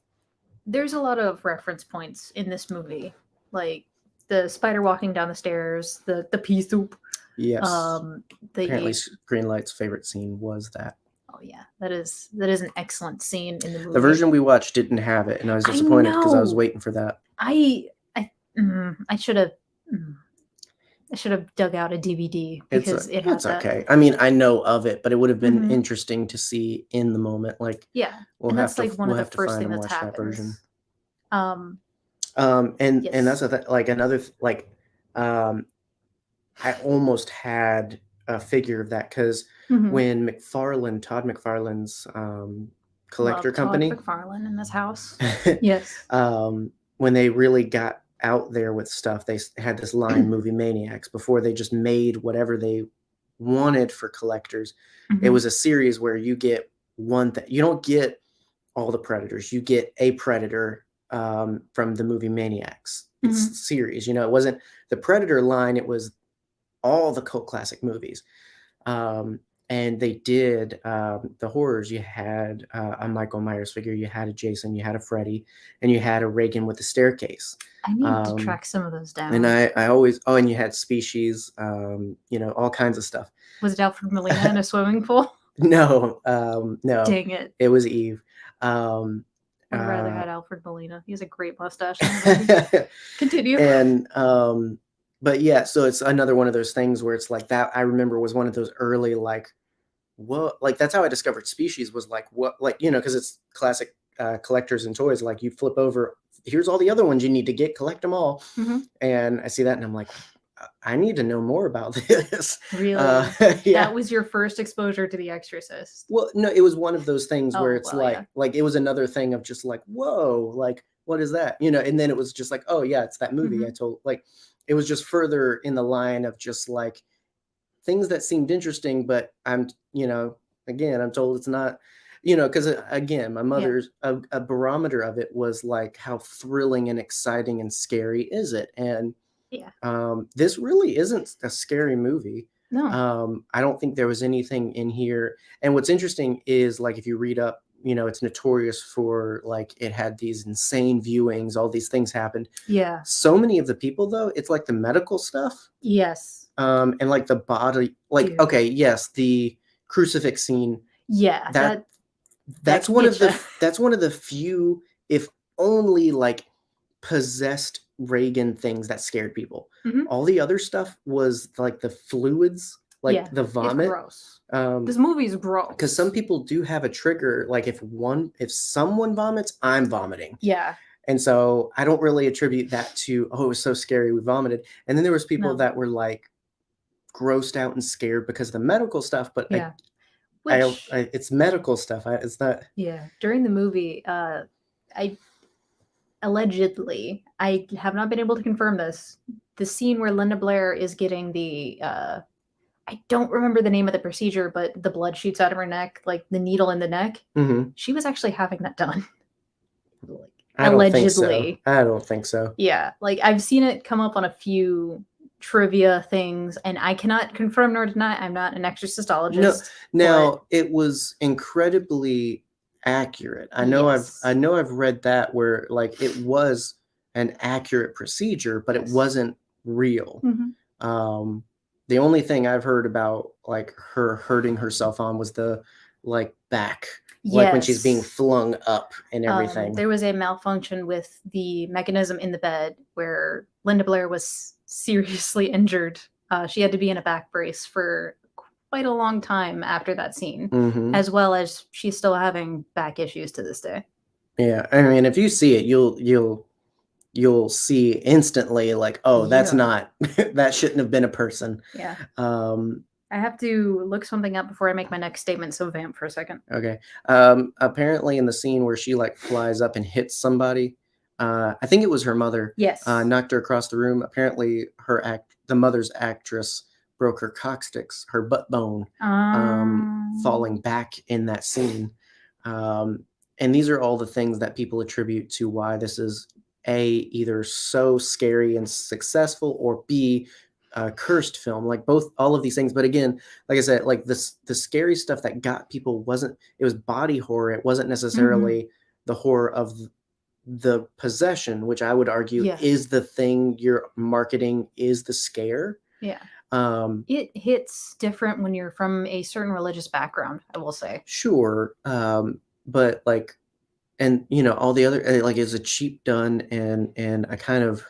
there's a lot of reference points in this movie, like the spider walking down the stairs, the pea soup. Yes. The Apparently, Greenlight's favorite scene was that. Oh yeah, that is an excellent scene in the movie. The version we watched didn't have it, and I was I disappointed because I was know. waiting for that. I should have dug out a DVD because it had It's that. okay. I mean, I know of it, but it would have been Mhm. interesting to see in the moment. Like, Yeah, we'll and have that's to like one we'll of have the to first find thing and that's watch that version. happens. And Yes. that's like another like, I almost had a figure of that because Mhm. when Todd McFarlane's collector Love company, Todd McFarlane in this house. Yes. when they really got out there with stuff, they had this line, Movie Maniacs, before they just made whatever they wanted for collectors. It Mhm. was a series where you get one thing. You don't get all the Predators. You get a Predator from the Movie Maniacs. It's series. You know, it wasn't the Predator line. It was all the cult classic movies. And they did the horrors. You had a Michael Myers figure, you had a Jason, you had a Freddy, and you had a Reagan with the staircase. I need to track some of those down. And I always, and you had Species, you know, all kinds of stuff. Was it Alfred Molina in a swimming pool? No, no. Dang it. It was Eve. I'd rather had Alfred Molina. He has a great mustache. In the movie. Continue. And but yeah, so it's another one of those things where it's like that. I remember was one of those early like, what, like that's how I discovered Species, was like, what, like, you know, because it's classic collectors and toys. Like you flip over, here's all the other ones you need to get, collect them all. And I see that and I'm like, I need to know more about this. Really? Yeah. That was your first exposure to The Exorcist? Well, no, it was one of those things where it's well, yeah. like it was another thing of just like, whoa, like what is that? You know, and then it was just like, oh yeah, it's that movie I told. Like it was just further in the line of just like things that seemed interesting, but I'm, you know, again, I'm told it's not, you know, because again, my mother's a barometer of it was like, how thrilling and exciting and scary is it? And this really isn't a scary movie. No. I don't think there was anything in here. And what's interesting is like, if you read up, you know, it's notorious for like, it had these insane viewings, all these things happened. Yeah. So many of the people though, it's like the medical stuff. Yes. And like the body, like, Dude. okay, yes, the crucifix scene. Yeah. That's one of the few, if only like possessed Reagan things that scared people. All the other stuff was like the fluids, like the vomit. It's gross. This movie is gross. Because some people do have a trigger. Like if someone vomits, I'm vomiting. Yeah. And so I don't really attribute that to, oh, it was so scary, we vomited. And then there was people that were like grossed out and scared because of the medical stuff. But yeah. It's medical stuff. It's not. Yeah. During the movie, allegedly, I have not been able to confirm this, the scene where Linda Blair is getting the I don't remember the name of the procedure, but the blood shoots out of her neck, like the needle in the neck. She was actually having that done. Allegedly. I don't think so. Yeah, like I've seen it come up on a few trivia things, and I cannot confirm nor deny. I'm not an exorcistologist. Now it was incredibly accurate. I know I've read that where like it was an accurate procedure, but it wasn't real. The only thing I've heard about like her hurting herself on was the like back, like when she's being flung up and everything. There was a malfunction with the mechanism in the bed where Linda Blair was seriously injured. She had to be in a back brace for quite a long time after that scene, as well as she's still having back issues to this day. Yeah, I mean, if you see it, you'll see instantly like, oh, that's not, that shouldn't have been a person. Yeah. I have to look something up before I make my next statement, so vamp for a second. Okay. Apparently in the scene where she like flies up and hits somebody, I think it was her mother. Yes. Knocked her across the room. Apparently the mother's actress broke her coccyx, her butt bone, falling back in that scene. And these are all the things that people attribute to why this is either so scary and successful, or B, a cursed film. Like all of these things. But again, like I said, like the scary stuff that got people it was body horror. It wasn't necessarily the horror of the possession, which I would argue is the thing you're marketing, is the scare. Yeah. Um, It hits different when you're from a certain religious background, I will say. sure, but like, and all the other like it's a cheap done and a kind of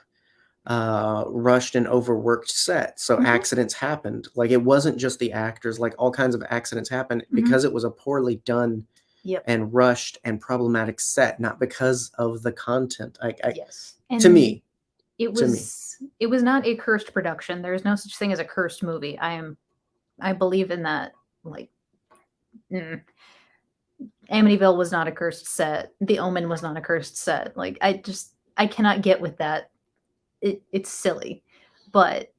rushed and overworked set, so Mhm. accidents happened. Like it wasn't just the actors, like all kinds of accidents happened because it was a poorly done Yep. and rushed and problematic set, not because of the content. Yes. To me, It to me. was not a cursed production. There is no such thing as a cursed movie. I believe in that. Like, Amityville was not a cursed set. The Omen was not a cursed set. Like, I cannot get with that. It's silly, but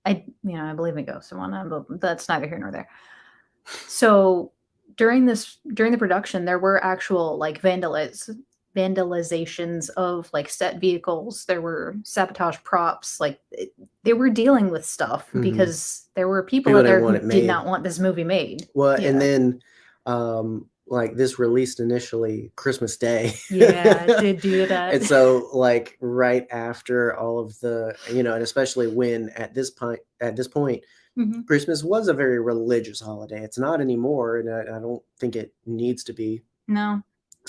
I believe in ghosts and whatnot, but that's neither here nor there. So during the production, there were actual like vandalizations of like set vehicles. There were sabotage props. Like they were dealing with stuff because there were people People out there didn't want who it did made. not want this movie made. Well, Yeah. and then like this released initially Christmas Day. Yeah, it did do that. And so like right after all of the, and especially when at this point, Mhm. Christmas was a very religious holiday. It's not anymore, and I don't think it needs to be. No.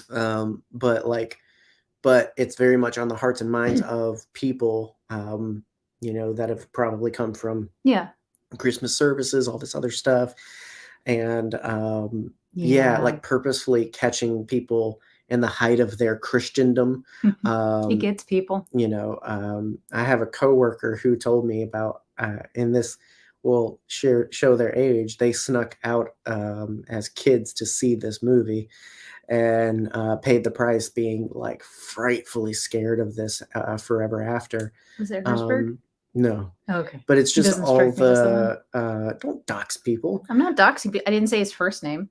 But it's very much on the hearts and minds of people, that have probably come from Yeah. Christmas services, all this other stuff. And Yeah. like purposefully catching people in the height of their Christendom. It gets people. I have a coworker who told me about, and this will show their age. They snuck out as kids to see this movie and paid the price, being like frightfully scared of this forever after. Was it Herzberg? No. Okay. But it's He just doesn't all strike me as the the don't dox people. I'm not doxing. I didn't say his first name.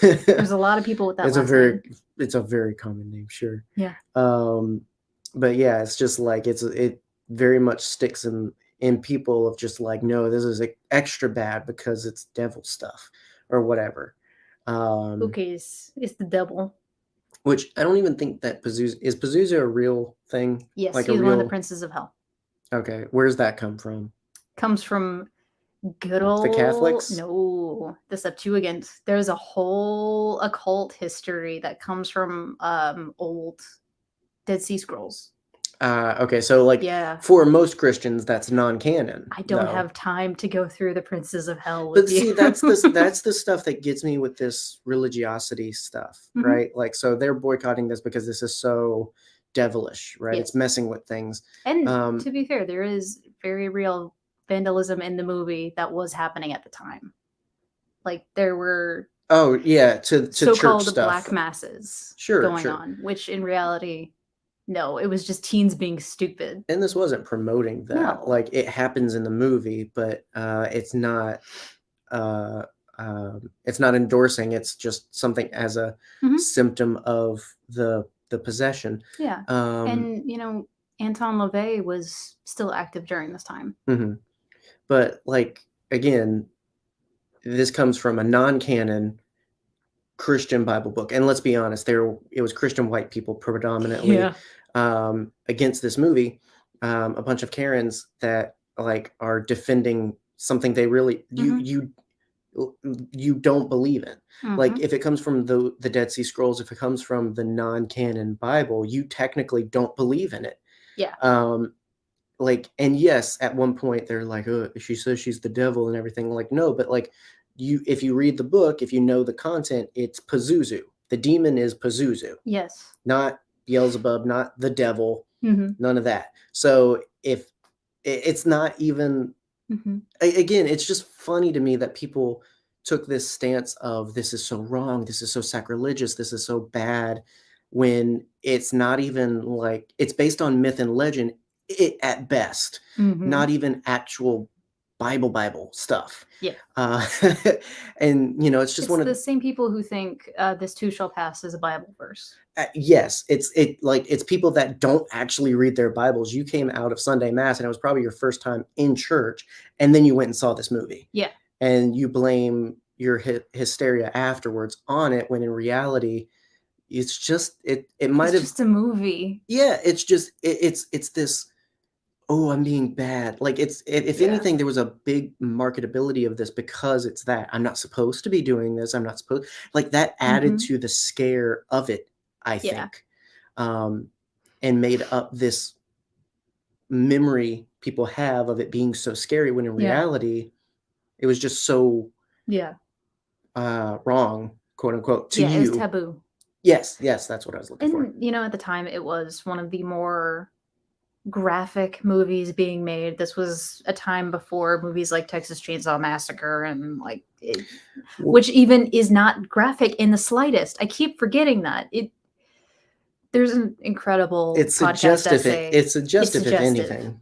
There's a lot of people with that it's last name. name. It's a very common name, sure. Yeah. But yeah, it's just like it very much sticks in people of just like, no, this is extra bad because it's devil stuff or whatever. Okay, it's the devil. Which I don't even think that Pazuzu a real thing? Yes, like he's one of the princes of hell. Okay, where's that come from? Comes from good old The Catholics? No, the Septuagint. There's a whole occult history that comes from old Dead Sea Scrolls. Okay, so like for most Christians, that's non-canon. I don't have time to go through the princes of hell But with you. see, that's the stuff that gets me with this religiosity stuff, right? Like, so they're boycotting this because this is so devilish, right? Yes. It's messing with things. And to be fair, there is very real vandalism in the movie that was happening at the time. Like there were to so-called church stuff. black masses going on, which in reality, no, it was just teens being stupid. And this wasn't promoting that. No. Like it happens in the movie, but it's not endorsing. It's just something as a symptom of the possession. Yeah. And Anton LaVey was still active during this time. But like again, this comes from a non-canon Christian Bible book, and let's be honest, it was Christian white people predominantly against this movie. A bunch of Karens that like are defending something they really you don't believe in. Like if it comes from the Dead Sea Scrolls, if it comes from the non-canon Bible, you technically don't believe in it. Yeah. Like, and yes, at one point they're like, oh, she says she's the devil and everything. Like, no, but like if you read the book, if you know the content, it's Pazuzu. The demon is Pazuzu. Yes. Not Beelzebub, not the devil, none of that. So if it's not even, again, it's just funny to me that people took this stance of this is so wrong, this is so sacrilegious, this is so bad, when it's not even like, it's based on myth and legend at best, not even actual Bible stuff. Yeah. And it's just one of the same people who think this too shall pass is a Bible verse. Yes, it's people that don't actually read their Bibles. You came out of Sunday Mass and it was probably your first time in church, and then you went and saw this movie. Yeah. And you blame your hysteria afterwards on it, when in reality, it's just it might have just a movie. Yeah, it's just it's this oh, I'm being bad. Like if Yeah. anything, there was a big marketability of this because it's that I'm not supposed to be doing this. I'm not supposed like that added Mhm. to the scare of it, I Yeah. think, and made up this memory people have of it being so scary when in Yeah. reality, it was just so Yeah. wrong, quote unquote, to Yeah, it was you. taboo. Yes, that's what I was looking for. And you know, at the time it was one of the more graphic movies being made. This was a time before movies like Texas Chainsaw Massacre and like it, which even is not graphic in the slightest. I keep forgetting that. There's an incredible It's podcast suggestive. essay. It's suggestive, if suggestive. anything.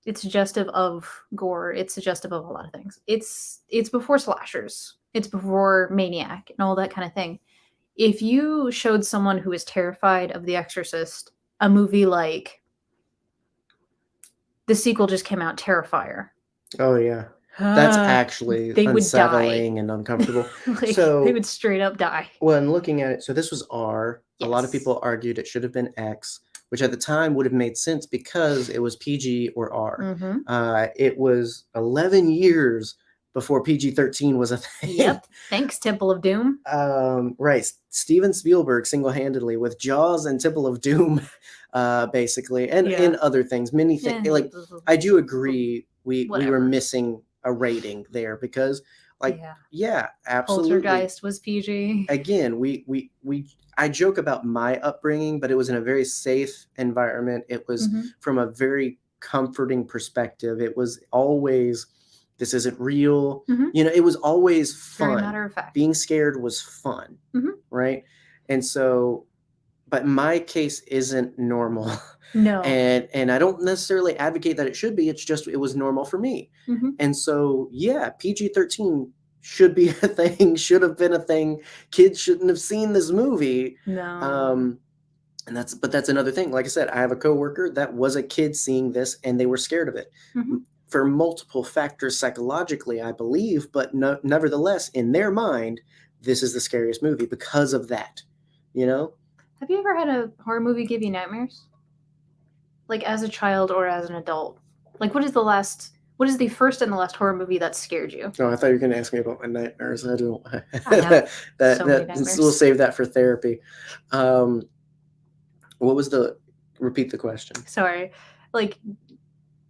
It's suggestive of gore. It's suggestive of a lot of things. It's before slashers. It's before Maniac and all that kind of thing. If you showed someone who is terrified of The Exorcist a movie like the sequel just came out, Terrifier, Oh yeah, that's actually they would die. unsettling and uncomfortable. Like, So they would straight up die. when looking at it, so this was R. A lot of Yes. people argued it should have been X, which at the time would have made sense because it was PG or R. Mm-hmm. It was 11 years before PG-13 was a thing. Yep. Thanks, Temple of Doom. Right. Steven Spielberg single-handedly with Jaws and Temple of Doom, basically, and Yeah. other things. Many things. Yeah. Like I do agree, we were Whatever. missing a rating there because, like, yeah, absolutely. Poltergeist was PG. Again, I joke about my upbringing, but it was in a very safe environment. It was Mhm. from a very comforting perspective. It was always, this isn't real. Mhm. You know, it was always Very fun. matter of fact. Being scared was fun, Mhm. right? And so, but my case isn't normal. No. And I don't necessarily advocate that it should be. It's just, it was normal for me. Mhm. And so, yeah, PG-13 should be a thing, should have been a thing. Kids shouldn't have seen this movie. No. And that's another thing. Like I said, I have a coworker that was a kid seeing this and they were scared of it. Mhm. For multiple factors psychologically, I believe, but nevertheless, in their mind, this is the scariest movie because of that, you know? Have you ever had a horror movie give you nightmares? Like as a child or as an adult? Like what is the first and the last horror movie that scared you? Oh, I thought you were going to ask me about my nightmares. I don't. I have so many We'll nightmares. save that for therapy. What was repeat the question? Sorry. Like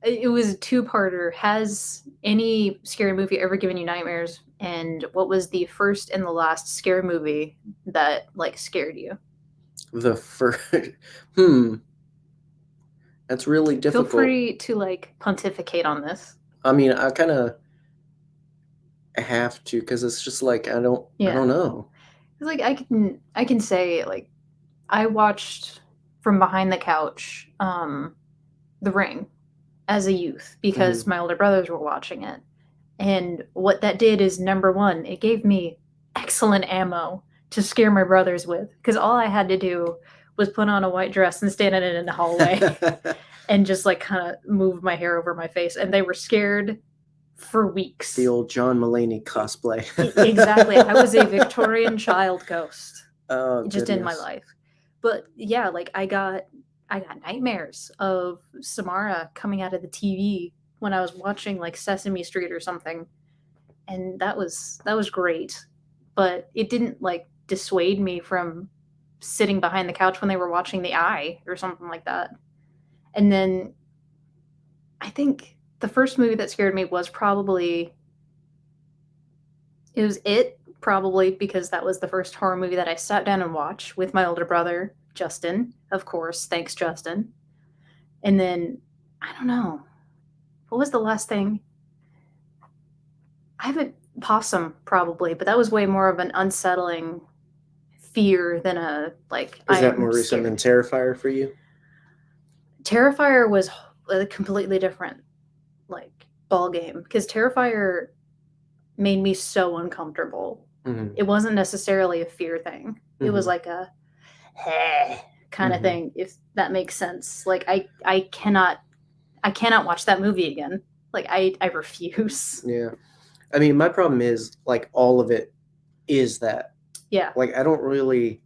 it was a two-parter. Has any scary movie ever given you nightmares? And what was the first and the last scary movie that like scared you? The first, that's really difficult. Feel free to like pontificate on this. I mean, I kind of have to because it's just like I don't know. It's like I can say like I watched from behind the couch The Ring as a youth because my older brothers were watching it. And what that did is, number one, it gave me excellent ammo to scare my brothers with because all I had to do was put on a white dress and stand in it in the hallway and just like kind of move my hair over my face. And they were scared for weeks. The old John Mulaney cosplay. Exactly. I was a Victorian child ghost just in my life. But yeah, like I got nightmares of Samara coming out of the TV when I was watching like Sesame Street or something. And that was great. But it didn't like dissuade me from sitting behind the couch when they were watching The Eye or something like that. And then I think the first movie that scared me was probably because that was the first horror movie that I sat down and watched with my older brother, Justin, of course. Thanks, Justin. And then, I don't know. What was the last thing? I haven't, Possum, probably, but that was way more of an unsettling fear than a, like, Is that more recent than Terrifier for you? Terrifier was a completely different, like, ball game. Because Terrifier made me so uncomfortable. It wasn't necessarily a fear thing. It was like a kind of thing, if that makes sense. Like I cannot watch that movie again. Like I refuse. Yeah. I mean, my problem is like all of it is that. Yeah. Like I don't really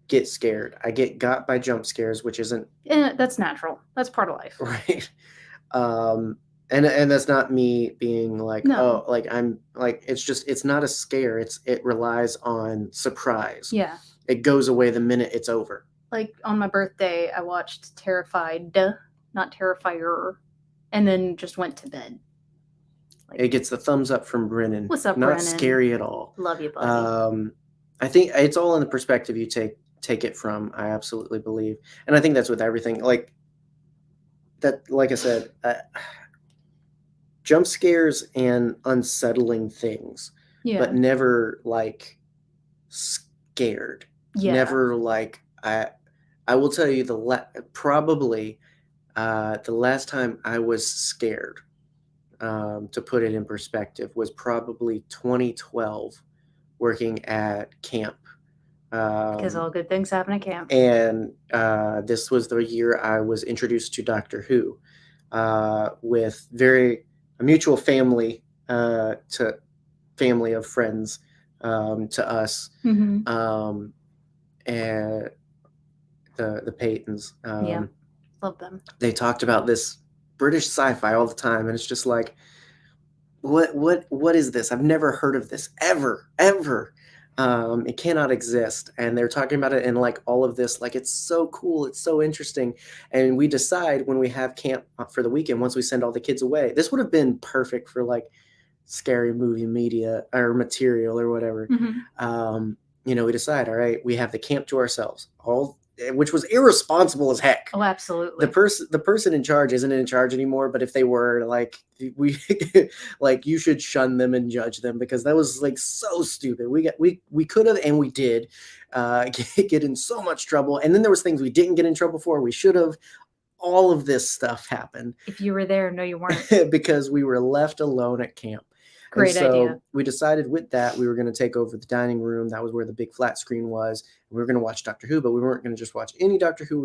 get scared. I get got by jump scares, which isn't That's natural. That's part of life. right. And that's not me being like, No. oh, like I'm like, it's not a scare. It relies on surprise. Yeah. It goes away the minute it's over. Like on my birthday, I watched Terrified, not Terrifier, and then just went to bed. Like, It gets the thumbs up from Brennan. What's up, Not Brennan? scary at all. love you, buddy. I think it's all in the perspective you take it from. I absolutely believe, and I think that's with everything. Like that, like I said, jump scares and unsettling things, Yeah. but never like scared. Yeah. Never like I will tell you probably the last time I was scared, to put it in perspective, was probably 2012, working at camp. Because all good things happen at camp. And this was the year I was introduced to Doctor Who, with a mutual family family of friends to us, Mhm. and the Paytons. Yeah. Love them. They talked about this British sci-fi all the time, and it's just like, what is this? I've never heard of this ever. It cannot exist. And they're talking about it in like all of this, like it's so cool, it's so interesting. And we decide when we have camp for the weekend, once we send all the kids away, this would have been perfect for like scary movie media or material or whatever. Mhm. We decide, all right, we have the camp to ourselves, which was irresponsible as heck. Oh, absolutely. The person in charge isn't in charge anymore, but if they were, like, we like, you should shun them and judge them, because that was like so stupid. We could have, and we did get in so much trouble, and then there was things we didn't get in trouble for, we should have. All of this stuff happened If you were there, no, you weren't. because we were left alone at camp. Great idea. We decided with that we were going to take over the dining room. That was where the big flat screen was. We were going to watch Doctor Who, but we weren't going to just watch any Doctor Who.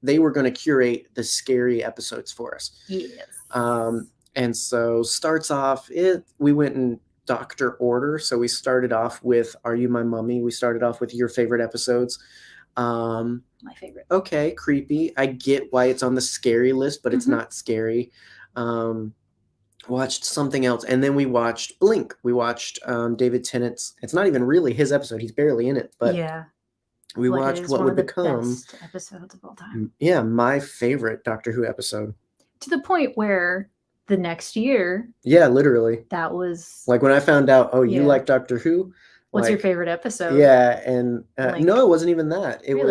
They were going to curate the scary episodes for us. Yes. And so starts off, we went in Doctor order. So we started off with Are You My Mummy? We started off with your favorite episodes. My favorite. Okay, creepy. I get why it's on the scary list, but it's Mhm. not scary. Watched something else, and then we watched Blink. We watched David Tennant's. It's not even really his episode; he's barely in it. But yeah. we What watched is what one would of the become, best episodes of all time. yeah, my favorite Doctor Who episode. To the point where the next year, Yeah, literally. that was Like when I found out, oh, you Yeah. like Doctor Who? what's your like, favorite episode? Yeah, and Blink. no, it wasn't even that. It Really?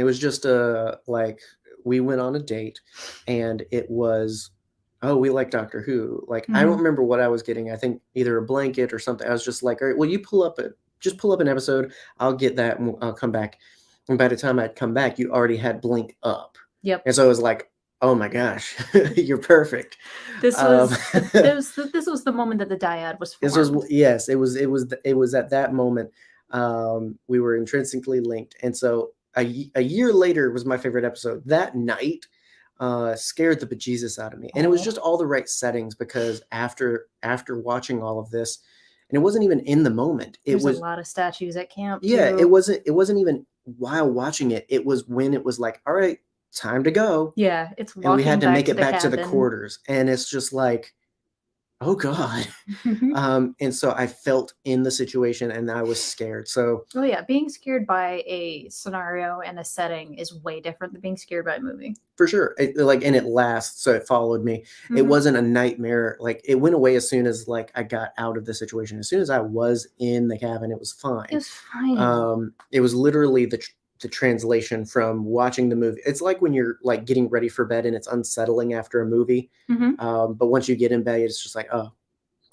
was just like we went on a date, and it was, oh, we like Doctor Who. Like I don't Mhm. remember what I was getting. I think either a blanket or something. I was just like, all right, well, you pull up an episode. I'll get that, and I'll come back. And by the time I'd come back, you already had Blink up, Yep. and so I was like, oh my gosh, you're perfect. This Um, was this was the moment that the dyad was formed. This was yes, it was at that moment we were intrinsically linked, and so a year later was my favorite episode. That night scared the bejesus out of me, and it was Aw. just all the right settings, because after watching all of this, and it wasn't even in the moment. It There's was a lot of statues at camp. yeah, too. it wasn't even while watching it. It was when it was like, all right, time to go, Yeah, it's walking and we had to back make it the back to the cabin. quarters, and it's just like, oh God. And so I felt in the situation, and I was scared. So Oh yeah, being scared by a scenario and a setting is way different than being scared by a movie. for sure, and it lasts. So it followed me. It Mhm. wasn't a nightmare. Like it went away as soon as like I got out of the situation. As soon as I was in the cabin, it was fine. It was fine. It was literally the translation from watching the movie. It's like when you're like getting ready for bed and it's unsettling after a movie. Mhm. But once you get in bed, it's just like, oh,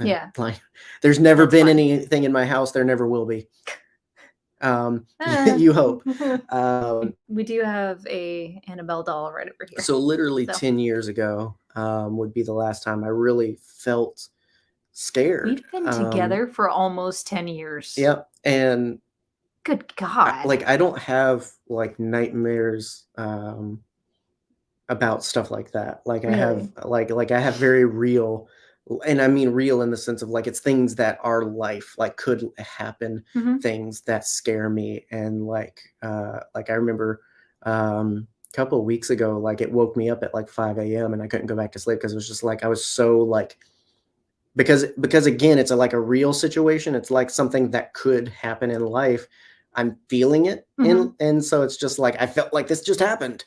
Yeah. like there's never That's been fine. anything in my house. There never will be. Ah. You hope. We do have a Annabelle doll right over here. So literally So. 10 years ago would be the last time I really felt scared. We've been together for almost 10 years. Yep. And Good God. I don't have like nightmares about stuff like that. Like I have Really? like I have very real and I mean real in the sense of like it's things that are life, like could happen, Mhm. things that scare me. And like I remember a couple of weeks ago, like it woke me up at like 5 a.m. and I couldn't go back to sleep because it was just like I was so like because again it's like a real situation. It's like something that could happen in life. I'm feeling it and so it's just like I felt like this just happened.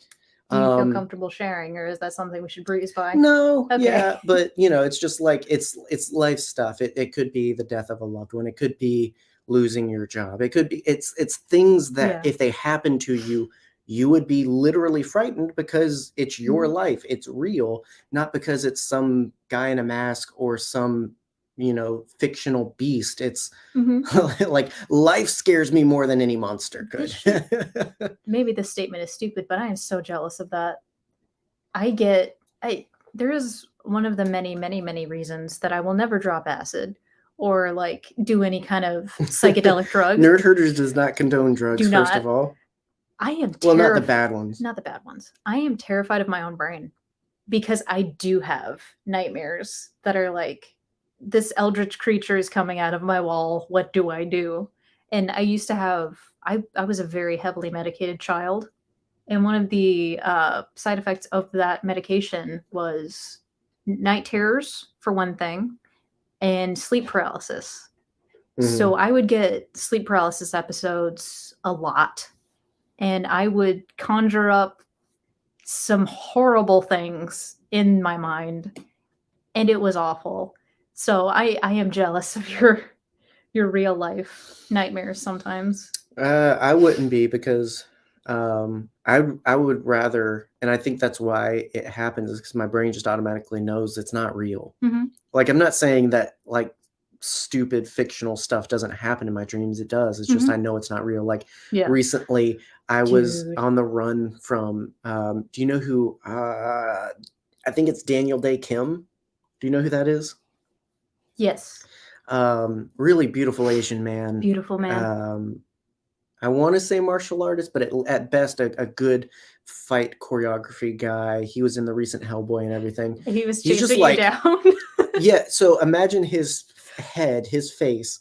Do you feel comfortable sharing, or is that something we should breeze by? No, Okay. yeah, but it's just like it's life stuff. It could be the death of a loved one. It could be losing your job. It could be it's things that Yeah. if they happen to you, you would be literally frightened because it's your life. It's real, not because it's some guy in a mask or some fictional beast. It's like life scares me more than any monster could. Maybe this statement is stupid, but I am so jealous of that. There is one of the many, many, many reasons that I will never drop acid or like do any kind of psychedelic drug. Nerd Herders does not condone drugs, Do first not. of all. I am Well, not the bad ones. Not the bad ones. I am terrified of my own brain because I do have nightmares that are like, this eldritch creature is coming out of my wall. What do I do? And I used to have, I was a very heavily medicated child. And one of the side effects of that medication was night terrors, for one thing, and sleep paralysis. So I would get sleep paralysis episodes a lot. And I would conjure up some horrible things in my mind. And it was awful. So I am jealous of your real life nightmares sometimes. I wouldn't be because I would rather, and I think that's why it happens, is because my brain just automatically knows it's not real. Like I'm not saying that like stupid fictional stuff doesn't happen in my dreams. It does. It's just I know it's not real. Like recently I was on the run from do you know who I think it's Daniel Day Kim. Do you know who that is? Yes. Really beautiful Asian man. Beautiful man. I want to say martial artist, but at best a good fight choreography guy. He was in the recent Hellboy and everything. He was He's chasing just you down. Yeah, so imagine his head, his face,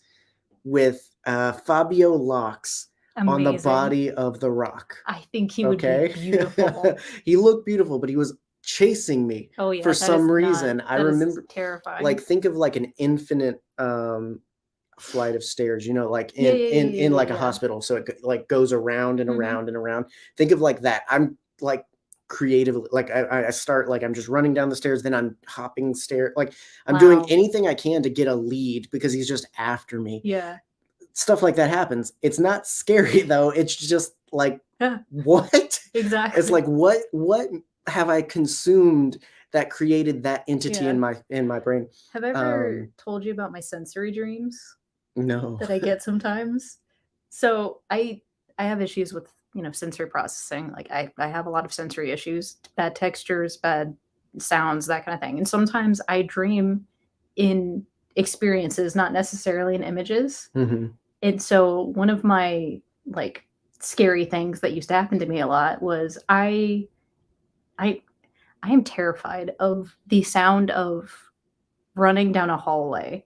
with Fabio locks on the body of The Rock. I think he would be beautiful. He looked beautiful, but he was chasing me for some reason. I remember terrifying. Like think of like an infinite flight of stairs, like in like a hospital. So it like goes around and around and around. Think of like that. I'm like creatively, like I start like I'm just running down the stairs, then I'm hopping stairs, like I'm doing anything I can to get a lead because he's just after me. Yeah. Stuff like that happens. It's not scary though. It's just like what? Exactly. It's like what have I consumed that created that entity in my brain? Have I ever told you about my sensory dreams? No. That I get sometimes. So I have issues with sensory processing. Like I have a lot of sensory issues, bad textures, bad sounds, that kind of thing. And sometimes I dream in experiences, not necessarily in images. And so one of my like scary things that used to happen to me a lot was I am terrified of the sound of running down a hallway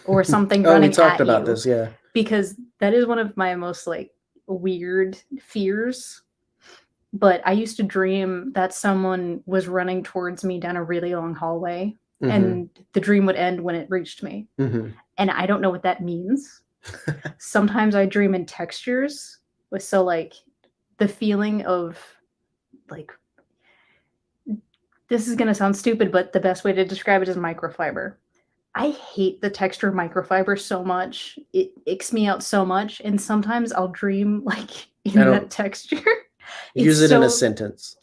or something running at you. We talked about this, yeah. Because that is one of my most like weird fears. But I used to dream that someone was running towards me down a really long hallway and the dream would end when it reached me. And I don't know what that means. Sometimes I dream in textures. So like the feeling of like, this is going to sound stupid, but the best way to describe it is microfiber. I hate the texture of microfiber so much. It icks me out so much. And sometimes I'll dream like in that texture. Use it in a sentence.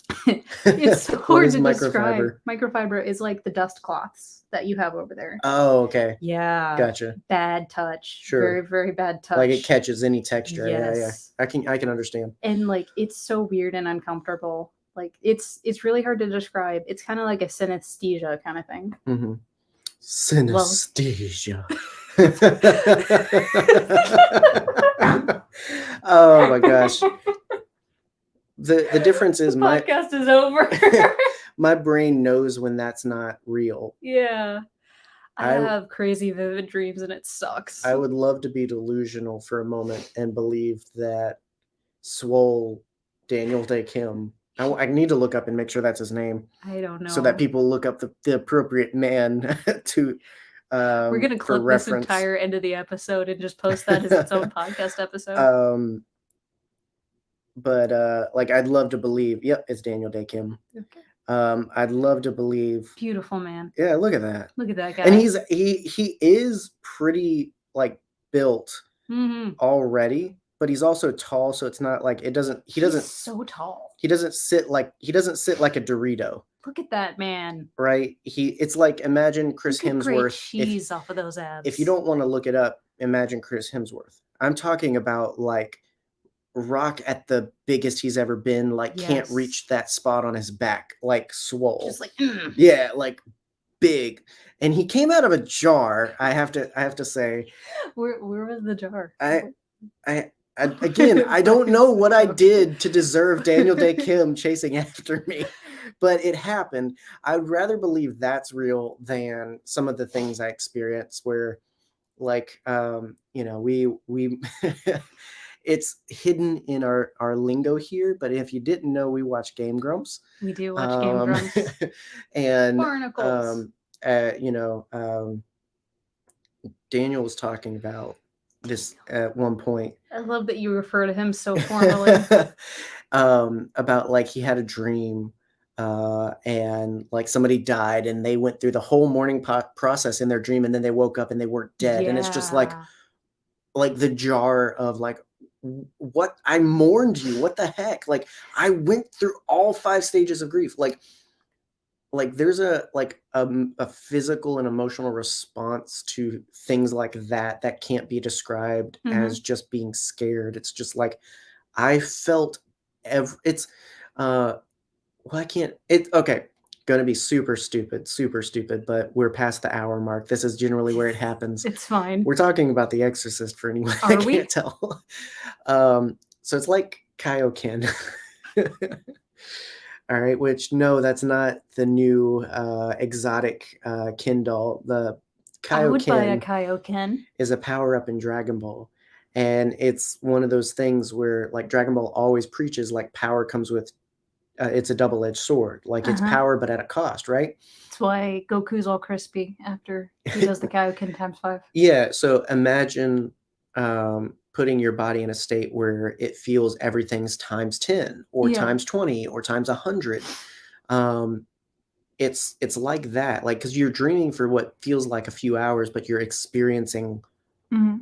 It's so hard to describe. Microfiber is like the dust cloths that you have over there. Oh, okay. Yeah. Gotcha. Bad touch. Sure. Very, very bad touch. Like it catches any texture. Yes. Yeah. I can understand. And like it's so weird and uncomfortable. Like it's really hard to describe. It's kind of like a synesthesia kind of thing. Synesthesia. Oh my gosh. The difference is my podcast is over. My brain knows when that's not real. Yeah. I have crazy vivid dreams and it sucks. I would love to be delusional for a moment and believe that Swole Daniel Day Kim. I need to look up and make sure that's his name, I don't know. so that people look up the appropriate man to. We're gonna for clip this reference. entire end of the episode and just post that as its own podcast episode. But like, I'd love to believe. Yep, it's Daniel Day Kim. Okay. I'd love to believe. Beautiful man. Yeah, look at that. Look at that guy. And he is pretty like built already, but he's also tall, so it's not like he doesn't He's so tall. he doesn't sit like a Dorito. Look at that man. Right? It's like, imagine Chris Look at great Hemsworth. cheese off of those abs. If you don't want to look it up, imagine Chris Hemsworth. I'm talking about like Rock at the biggest he's ever been, like can't reach that spot on his back, like swole. Just like yeah, like big. And he came out of a jar. I have to say. Where was the jar? Again, I don't know what I did to deserve Daniel Day Kim chasing after me, but it happened. I'd rather believe that's real than some of the things I experienced where, like, we it's hidden in our lingo here, but if you didn't know, we watch Game Grumps. We do watch Game Grumps. And Barnacles. Daniel was talking about this at one point. I love that you refer to him so formally. About like he had a dream and like somebody died and they went through the whole mourning process in their dream and then they woke up and they weren't dead. And it's just like the jar of like, what? I mourned you. What the heck? Like, I went through all 5 stages of grief. Like there's a physical and emotional response to things like that can't be described as just being scared. It's just like, I felt going to be super stupid, but we're past the hour mark. This is generally where it happens. It's fine. We're talking about The Exorcist for anyone Are that we? can't tell. So it's like Kaioken. All right, which, no, that's not the new exotic Ken doll. The I would buy a Kaioken Kaioken. is a power-up in Dragon Ball. And it's one of those things where, like, Dragon Ball always preaches, like, power comes with, it's a double-edged sword. Like, it's power, but at a cost, right? That's why Goku's all crispy after he does the Kaioken times 5. Yeah, so imagine putting your body in a state where it feels everything's times 10 or times 20 or times 100. It's like that, like, because you're dreaming for what feels like a few hours, but you're experiencing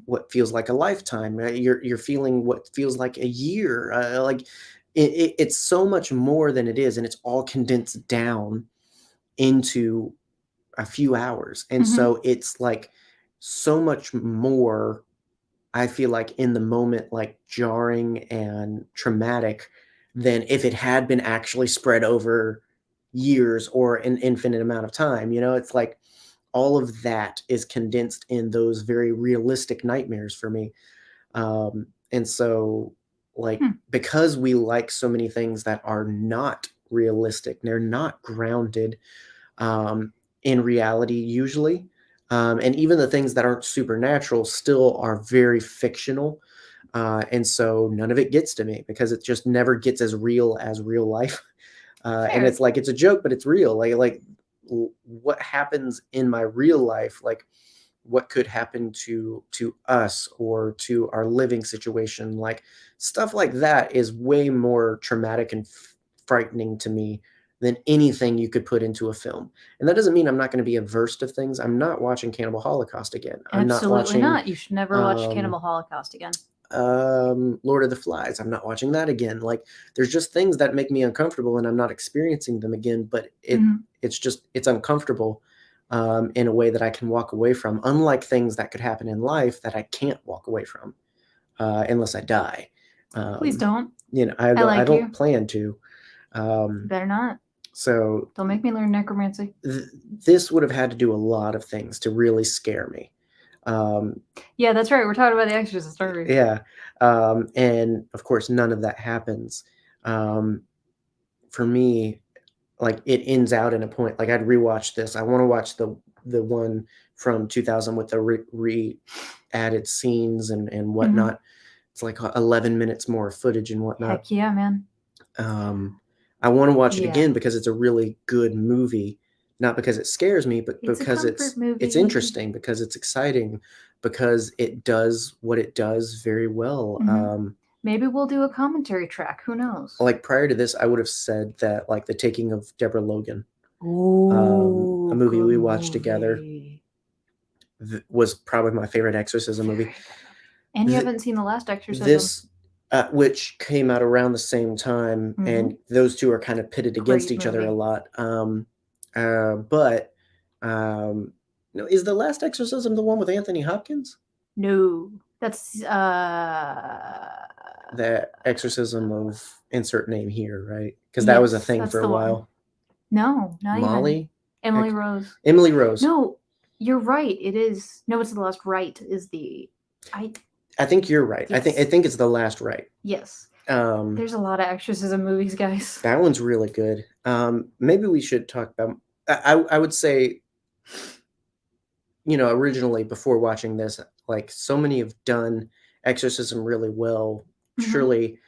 what feels like a lifetime. You're feeling what feels like a year. Like it's so much more than it is, and it's all condensed down into a few hours. And so it's like so much more, I feel like, in the moment, like jarring and traumatic than if it had been actually spread over years or an infinite amount of time. You know, it's like all of that is condensed in those very realistic nightmares for me. And so, like, because we like so many things that are not realistic, they're not grounded in reality usually. And even the things that aren't supernatural still are very fictional. And so none of it gets to me because it just never gets as real life. And it's like, it's a joke, but it's real. Like what happens in my real life, like what could happen to us or to our living situation, like stuff like that is way more traumatic and frightening to me than anything you could put into a film. And that doesn't mean I'm not going to be averse to things. I'm not watching Cannibal Holocaust again. I'm Absolutely not. Not. You should never watch Cannibal Holocaust again. Lord of the Flies. I'm not watching that again. Like, there's just things that make me uncomfortable and I'm not experiencing them again, but it's uncomfortable in a way that I can walk away from, unlike things that could happen in life that I can't walk away from unless I die. Please don't. You know, I don't plan to. Better not. So don't make me learn necromancy. This would have had to do a lot of things to really scare me. Yeah, that's right. We're talking about The Exorcist, aren't we? Yeah. And of course, none of that happens. For me, like, it ends out in a point, like, I'd rewatch this. I want to watch the the one from 2000 with the re-added scenes and whatnot. It's like 11 minutes more footage and whatnot. Heck yeah, man. I want to watch it Yeah. again because it's a really good movie, not because it scares me, but It's a because comfort it's movie. interesting, because it's exciting, because it does what it does very well. Mhm. Maybe we'll do a commentary track. Who knows? Like prior to this, I would have said that like The Taking of Deborah Logan, Ooh, a movie we good watched together, movie. was probably my favorite exorcism movie. Very good movie. And you haven't seen the last Exorcism. This, which came out around the same time, and those two are kind of pitted against Great each other a movie. lot. No, is the last Exorcism the one with Anthony Hopkins? No, that's The Exorcism of insert name here, right? Because yes, that was a thing that's for a the one. while. No, not even. Molly? Emily Rose. Emily Rose. No, you're right. It is. No, it's the last right. Is the I think you're right. Yes. I think it's the last right. Yes. There's a lot of exorcism movies, guys. That one's really good. Maybe we should talk about. I would say, originally before watching this, like so many have done exorcism really well. Surely,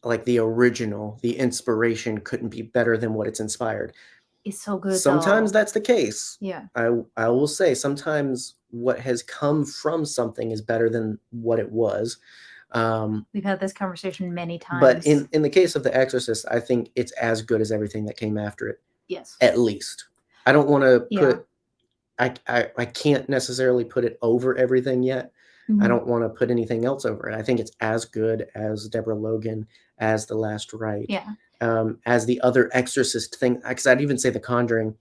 like the original, the inspiration couldn't be better than what it's inspired. It's so good. Sometimes though. that's the case. Yeah. I will say sometimes what has come from something is better than what it was. We've had this conversation many times. But in the case of The Exorcist, I think it's as good as everything that came after it. Yes. At least. I don't want to Yeah. put I can't necessarily put it over everything yet. I don't want to put anything else over it. I think it's as good as Deborah Logan, as The Last Rite, Yeah. As the other Exorcist thing. Because I'd even say The Conjuring.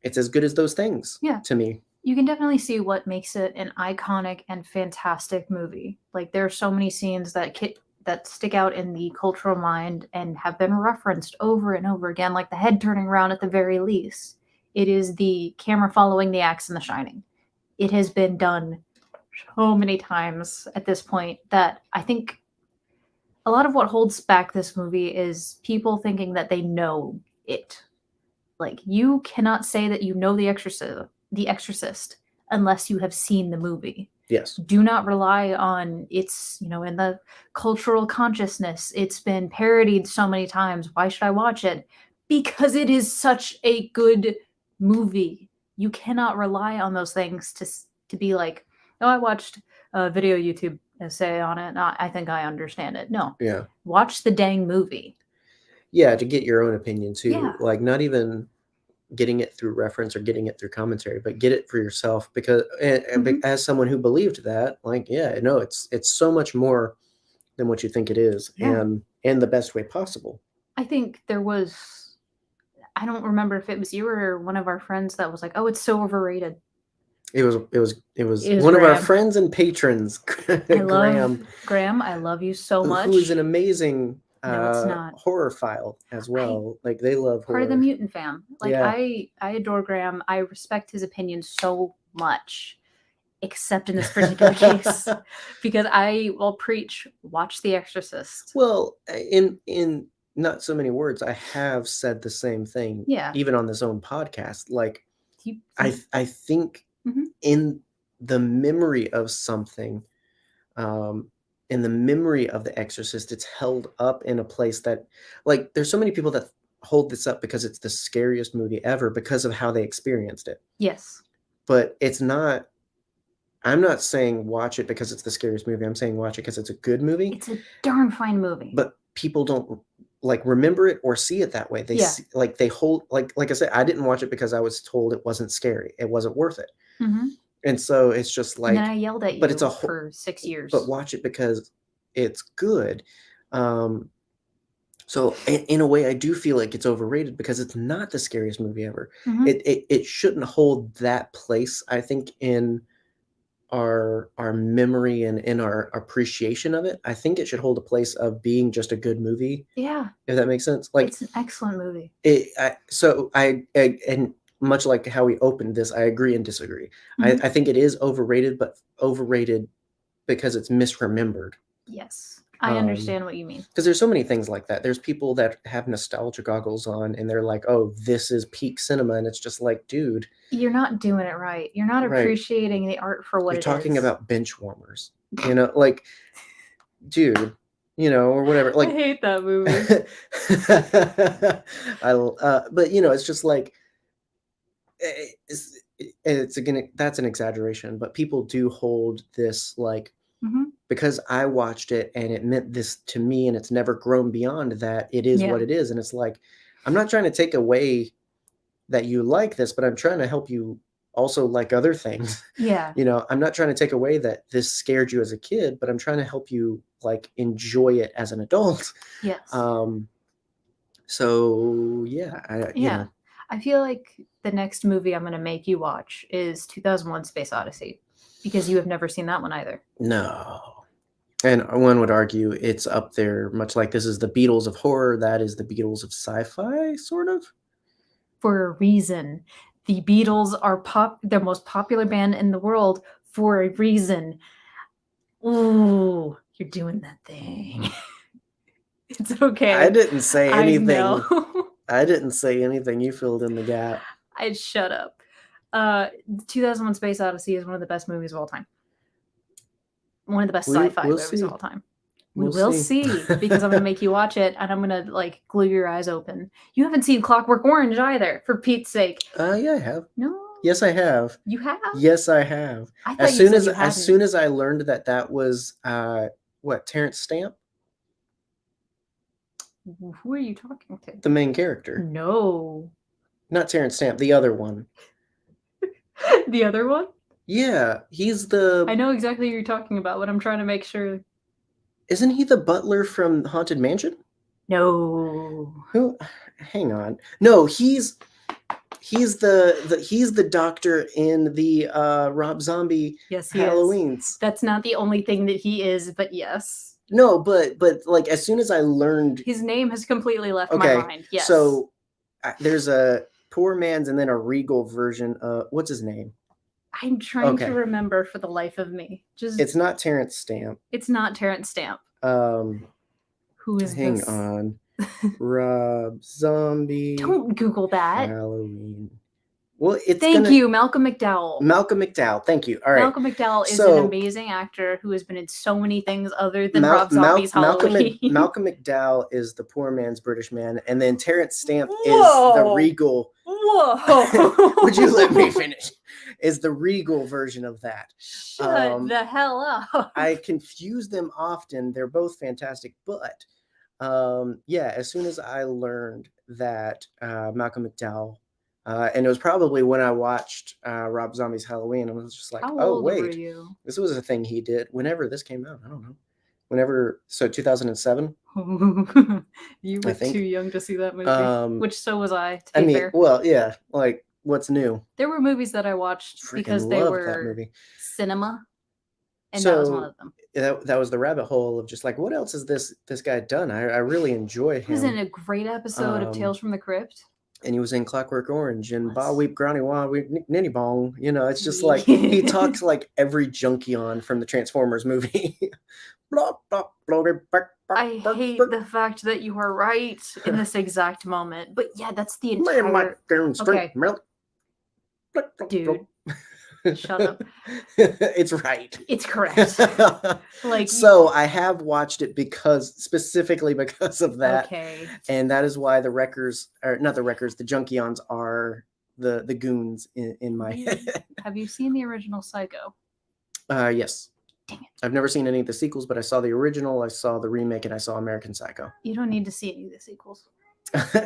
It's as good as those things. Yeah. To me. You can definitely see what makes it an iconic and fantastic movie. Like there are so many scenes that stick out in the cultural mind and have been referenced over and over again, like the head turning around at the very least. It is the camera following the axe in The Shining. It has been done so many times at this point that I think a lot of what holds back this movie is people thinking that they know it. Like you cannot say that you know The Exorcist unless you have seen the movie. Yes. Do not rely on it's, in the cultural consciousness. It's been parodied so many times. Why should I watch it? Because it is such a good movie. You cannot rely on those things to be like, oh, I watched a video YouTube essay on it. I think I understand it. No. Yeah. Watch the dang movie. Yeah, to get your own opinion too. Yeah. Like not even getting it through reference or getting it through commentary, but get it for yourself because as someone who believed that, like, yeah, no, it's so much more than what you think it is. Yeah. And the best way possible. I think there was, I don't remember if it was you or one of our friends that was like, oh, it's so overrated. It was one Graeme. of our friends and patrons, Graeme. Graeme, I love you so much. Who is an amazing No, it's not. horror file as well. Like they love Part horror. of the Mutant fam. Like Yeah. I adore Graeme. I respect his opinion so much, except in this particular case, because I will preach, watch The Exorcist. Well, in not so many words, I have said the same thing. Yeah. Even on this own podcast. Like I think Mhm. in the memory of something, in the memory of The Exorcist, it's held up in a place that, like, there's so many people that hold this up because it's the scariest movie ever because of how they experienced it. Yes. But it's not. I'm not saying watch it because it's the scariest movie. I'm saying watch it because it's a good movie. It's a darn fine movie. But people don't like remember it or see it that way. They Yeah. see, like they hold like I said, I didn't watch it because I was told it wasn't scary. It wasn't worth it. Mhm. And so it's just like, and then I yelled at you but it's a for 6 years. but watch it because it's good. So in a way, I do feel like it's overrated because it's not the scariest movie ever. Mhm. It shouldn't hold that place, I think, in our memory and in our appreciation of it. I think it should hold a place of being just a good movie, Yeah. if that makes sense. Like It's an excellent movie. and much like how we opened this, I agree and disagree. Mhm. I think it is overrated, but overrated because it's misremembered. Yes. I understand what you mean. Because there's so many things like that. There's people that have nostalgia goggles on and they're like, oh, this is peak cinema. And it's just like, dude, You're not doing it right. You're not Right. appreciating the art for what you're it talking is. about bench warmers, like, dude, or whatever. I Like, hate that movie. but it's just like, that's an exaggeration, but people do hold this like, Mhm. because I watched it and it meant this to me and it's never grown beyond that. It is Yeah. what it is. And it's like, I'm not trying to take away that you like this, but I'm trying to help you also like other things. Yeah. I'm not trying to take away that this scared you as a kid, but I'm trying to help you like enjoy it as an adult. Yes. So yeah, Yeah. I feel like the next movie I'm going to make you watch is 2001 Space Odyssey, because you have never seen that one either. No. And one would argue it's up there, much like this is the Beatles of horror, that is the Beatles of sci-fi, sort of. For a reason. The Beatles are the most popular band in the world for a reason. Ooh, you're doing that thing. It's okay. I didn't say I anything. know. I didn't say anything. You filled in the gap. I'd shut up. 2001 Space Odyssey is one of the best movies of all time. One of the best sci-fi movies see. of all time. We We'll will see. see, because I'm going to make you watch it and I'm going to like glue your eyes open. You haven't seen Clockwork Orange either, for Pete's sake. Yeah, I have. No. Yes, I have. You have? Yes, I have. I thought As you soon said as you as hadn't. soon as I learned that was Terrence Stamp, Who are you talking to? the main character. No. Not Terrence Stamp, the other one. The other one? Yeah, he's the. I know exactly who you're talking about, but I'm trying to make sure. Isn't he the butler from Haunted Mansion? No. Who? Hang on. No, he's the doctor in the Rob Zombie Yes, he is. Halloweens. That's not the only thing that he is, but yes. No, but like as soon as I learned, His name has completely left okay, my mind. Yes. so there's a poor man's and then a regal version. What's his name? I'm trying Okay. to remember for the life of me. It's not Terrence Stamp. It's not Terrence Stamp. Who is Hang this? on. Rob Zombie. Don't Google that. Halloween. Well, it's Thank you, Malcolm McDowell. Malcolm McDowell. Thank you. All right. Malcolm McDowell is So- an amazing actor who has been in so many things other than Rob Zombie's Halloween. Malcolm McDowell is the poor man's British man, and then Terrence Stamp is the Whoa. regal. Whoa! Would you let me finish? Is the regal version of that. Shut the hell up. I confuse them often. They're both fantastic, but yeah, as soon as I learned that Malcolm McDowell, and it was probably when I watched Rob Zombie's Halloween, I was just like, How oh, old were wait, you? this was a thing he did whenever this came out. I don't know. So 2007. You I were think. too young to see that movie, which so was I, to be I mean, fair. well, yeah, like what's new? There were movies that I watched Freaking because they loved that were movie. cinema, and that was one So, of them. That was the rabbit hole of just like, what else has this guy done? I really enjoy He was in him. a great episode of Tales from the Crypt. And he was in Clockwork Orange and Yes. Ba Weep Granny Wah Weep Ninny Bong. It's just like he talks like every junkion from the Transformers movie. Blah, blah, blah, blah, blah, I blah, hate blah. the fact that you are right in this exact moment. But yeah, that's the Man, my entire... darn strength Okay. melt. Blah, blah, Dude, blah. shut up. It's right. It's correct. Like, So I have watched it specifically because of that. okay. And that is why the junkions are the goons in my head. Have you seen the original Psycho? Yes. Dang it. I've never seen any of the sequels, but I saw the original, I saw the remake, and I saw American Psycho. You don't need to see any of the sequels.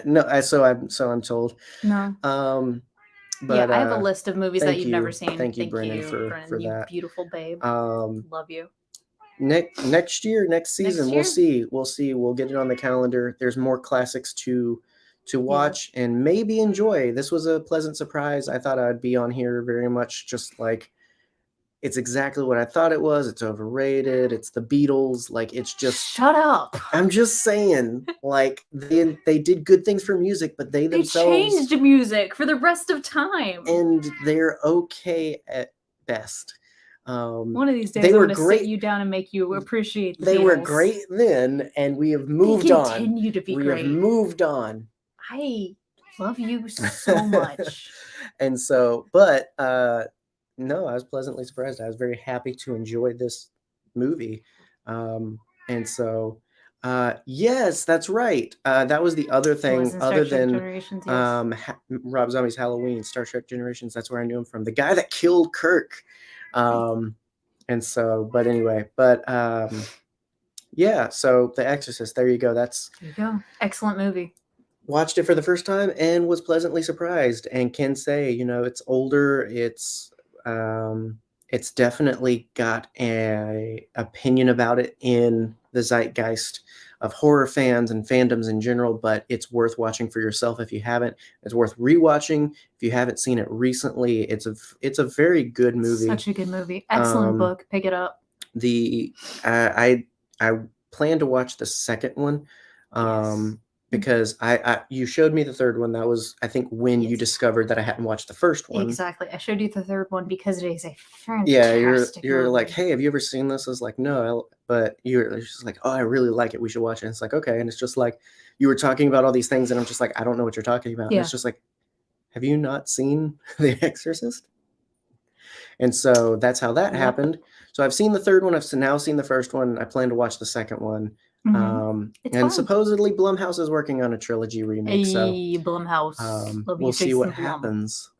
No, so I'm told. No. But yeah, I have a list of movies that thank you've you. never seen. Thank you, Brennan, for you that. beautiful babe. Love you. Next year, next season, year? we'll see. We'll get it on the calendar. There's more classics to watch and maybe enjoy. This was a pleasant surprise. I thought I'd be on here very much just like, it's exactly what I thought it was. It's overrated. It's the Beatles. Like, it's just... Shut up. I'm just saying, like, they did good things for music, but they They themselves... changed music for the rest of time. And they're okay at best. One of these days, They I'm were going to great. sit you down and make you appreciate the They were Beatles. great then, and we have moved They on. continue to be We great. have moved on. I love you so much. And so, but no, I was pleasantly surprised. I was very happy to enjoy this movie. And so, yes, that's right. That was the other thing, Was in Star other Trek than Generations, yes. Rob Zombie's Halloween, Star Trek Generations. That's where I knew him from. The guy that killed Kirk. And so, but anyway, yeah. So The Exorcist. There you go. There you go. Excellent movie. Watched it for the first time and was pleasantly surprised, and can say, it's older. It's definitely got a opinion about it in the zeitgeist of horror fans and fandoms in general, but it's worth watching for yourself if you haven't. It's worth rewatching if you haven't seen it recently. It's a very good movie. Such a good movie. Excellent book. Pick it up. I plan to watch the second one. Yes. Because you showed me the third one. That was, I think, when you discovered that I hadn't watched the first one. Exactly. I showed you the third one because it is a fantastic Yeah, you're movie. like, hey, have you ever seen this? I was like, no, but you're just like, oh, I really like it. We should watch it. And it's like, okay. And it's just like, you were talking about all these things, and I'm just like, I don't know what you're talking about. Yeah. And it's just like, have you not seen The Exorcist? And so that's how that happened. So I've seen the third one. I've now seen the first one. I plan to watch the second one. Mhm. It's And fun. supposedly Blumhouse is working on a trilogy remake. So Blumhouse. Love we'll you, see what Jason Blum. happens.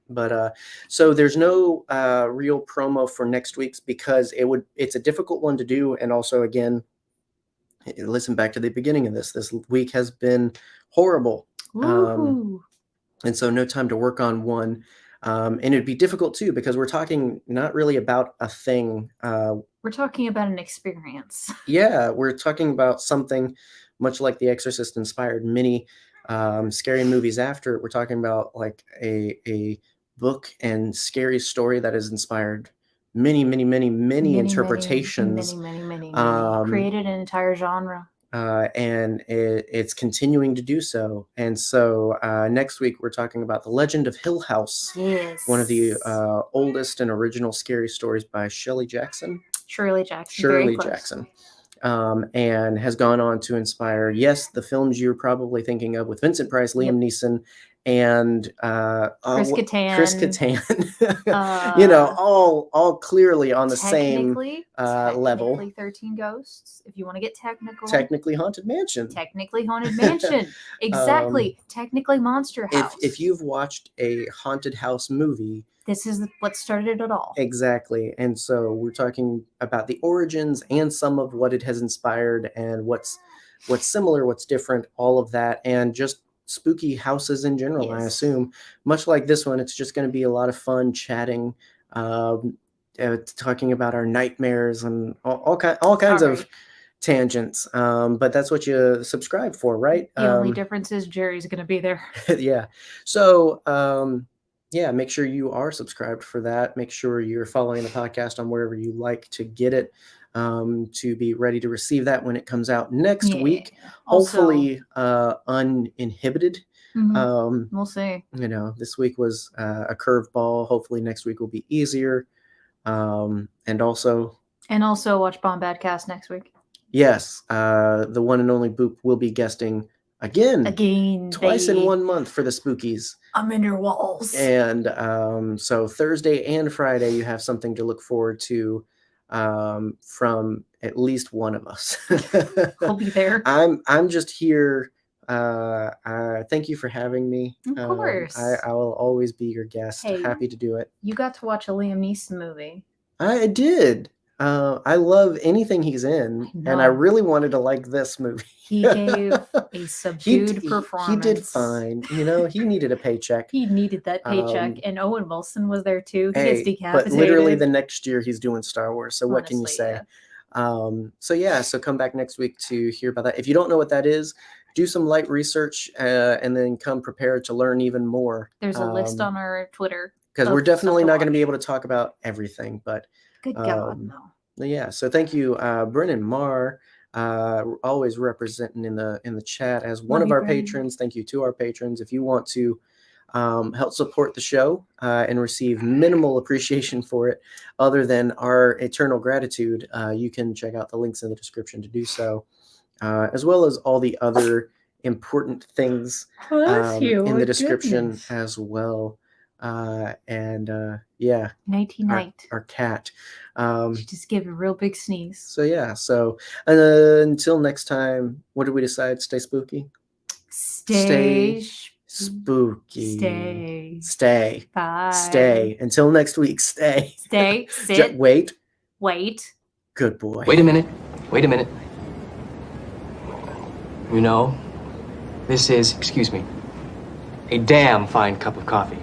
But so there's no real promo for next week's because it's a difficult one to do. And also, again, listen back to the beginning of this week has been horrible. And so no time to work on one. And it'd be difficult too, because we're talking not really about a thing. We're talking about an experience. Yeah, we're talking about something much like The Exorcist inspired many scary movies after. We're talking about like a book and scary story that has inspired many interpretations. Many. Created an entire genre. And it's continuing to do so. And so next week we're talking about The Legend of Hill House. Yes. One of the oldest and original scary stories by Shirley Jackson. Shirley Jackson. And has gone on to inspire, yes, the films you're probably thinking of with Vincent Price, Liam Neeson, and Chris Kattan. All clearly on the same level. Technically 13 Ghosts, if you want to get technical. Technically Haunted Mansion. Exactly. Technically Monster House. If you've watched a haunted house movie, this is what started it all. Exactly. And so we're talking about the origins and some of what it has inspired and what's similar, what's different, all of that, and just spooky houses in general. Yes. I assume, much like this one, it's just going to be a lot of fun chatting, talking about our nightmares and all kinds of tangents. But that's what you subscribe for, right? The only difference is Jerry's going to be there. Yeah. So, yeah, make sure you are subscribed for that. Make sure you're following the podcast on wherever you like to get it, to be ready to receive that when it comes out next week. Hopefully uninhibited. We'll see. This week was a curveball. Hopefully next week will be easier. And also watch Bombadcast next week. Yes, the one and only Boop will be guesting again twice in 1 month for the Spookies. I'm in your walls. And so Thursday and Friday, you have something to look forward to from at least one of us. I'll be there. I'm just here. Thank you for having me. Of course. I will always be your guest. Hey, happy to do it. You got to watch a Liam Neeson movie. I did. I love anything he's in, and I really wanted to like this movie. He gave a subdued performance. He did fine. He needed a paycheck. He needed that paycheck, and Owen Wilson was there too. He gets decapitated. But literally the next year he's doing Star Wars. So what can you say? Yeah. So come back next week to hear about that. If you don't know what that is, do some light research and then come prepared to learn even more. There's a list on our Twitter. Because we're definitely not going to be able to talk about everything, but good God, no. Yeah. So thank you, Brennan, Marr, always representing in the chat as one of our patrons. Thank you to our patrons. If you want to help support the show and receive minimal appreciation for it other than our eternal gratitude, you can check out the links in the description to do so, as well as all the other important things in the description as well. Yeah, Nighty night. our cat. She just gave a real big sneeze. So yeah, so until next time, what did we decide? Stay spooky. Stay spooky. Stay. Stay. Bye. Stay. Until next week, stay. Stay. Sit. Wait. Wait. Good boy. Wait a minute. Wait a minute. You know, this is, excuse me, a damn fine cup of coffee.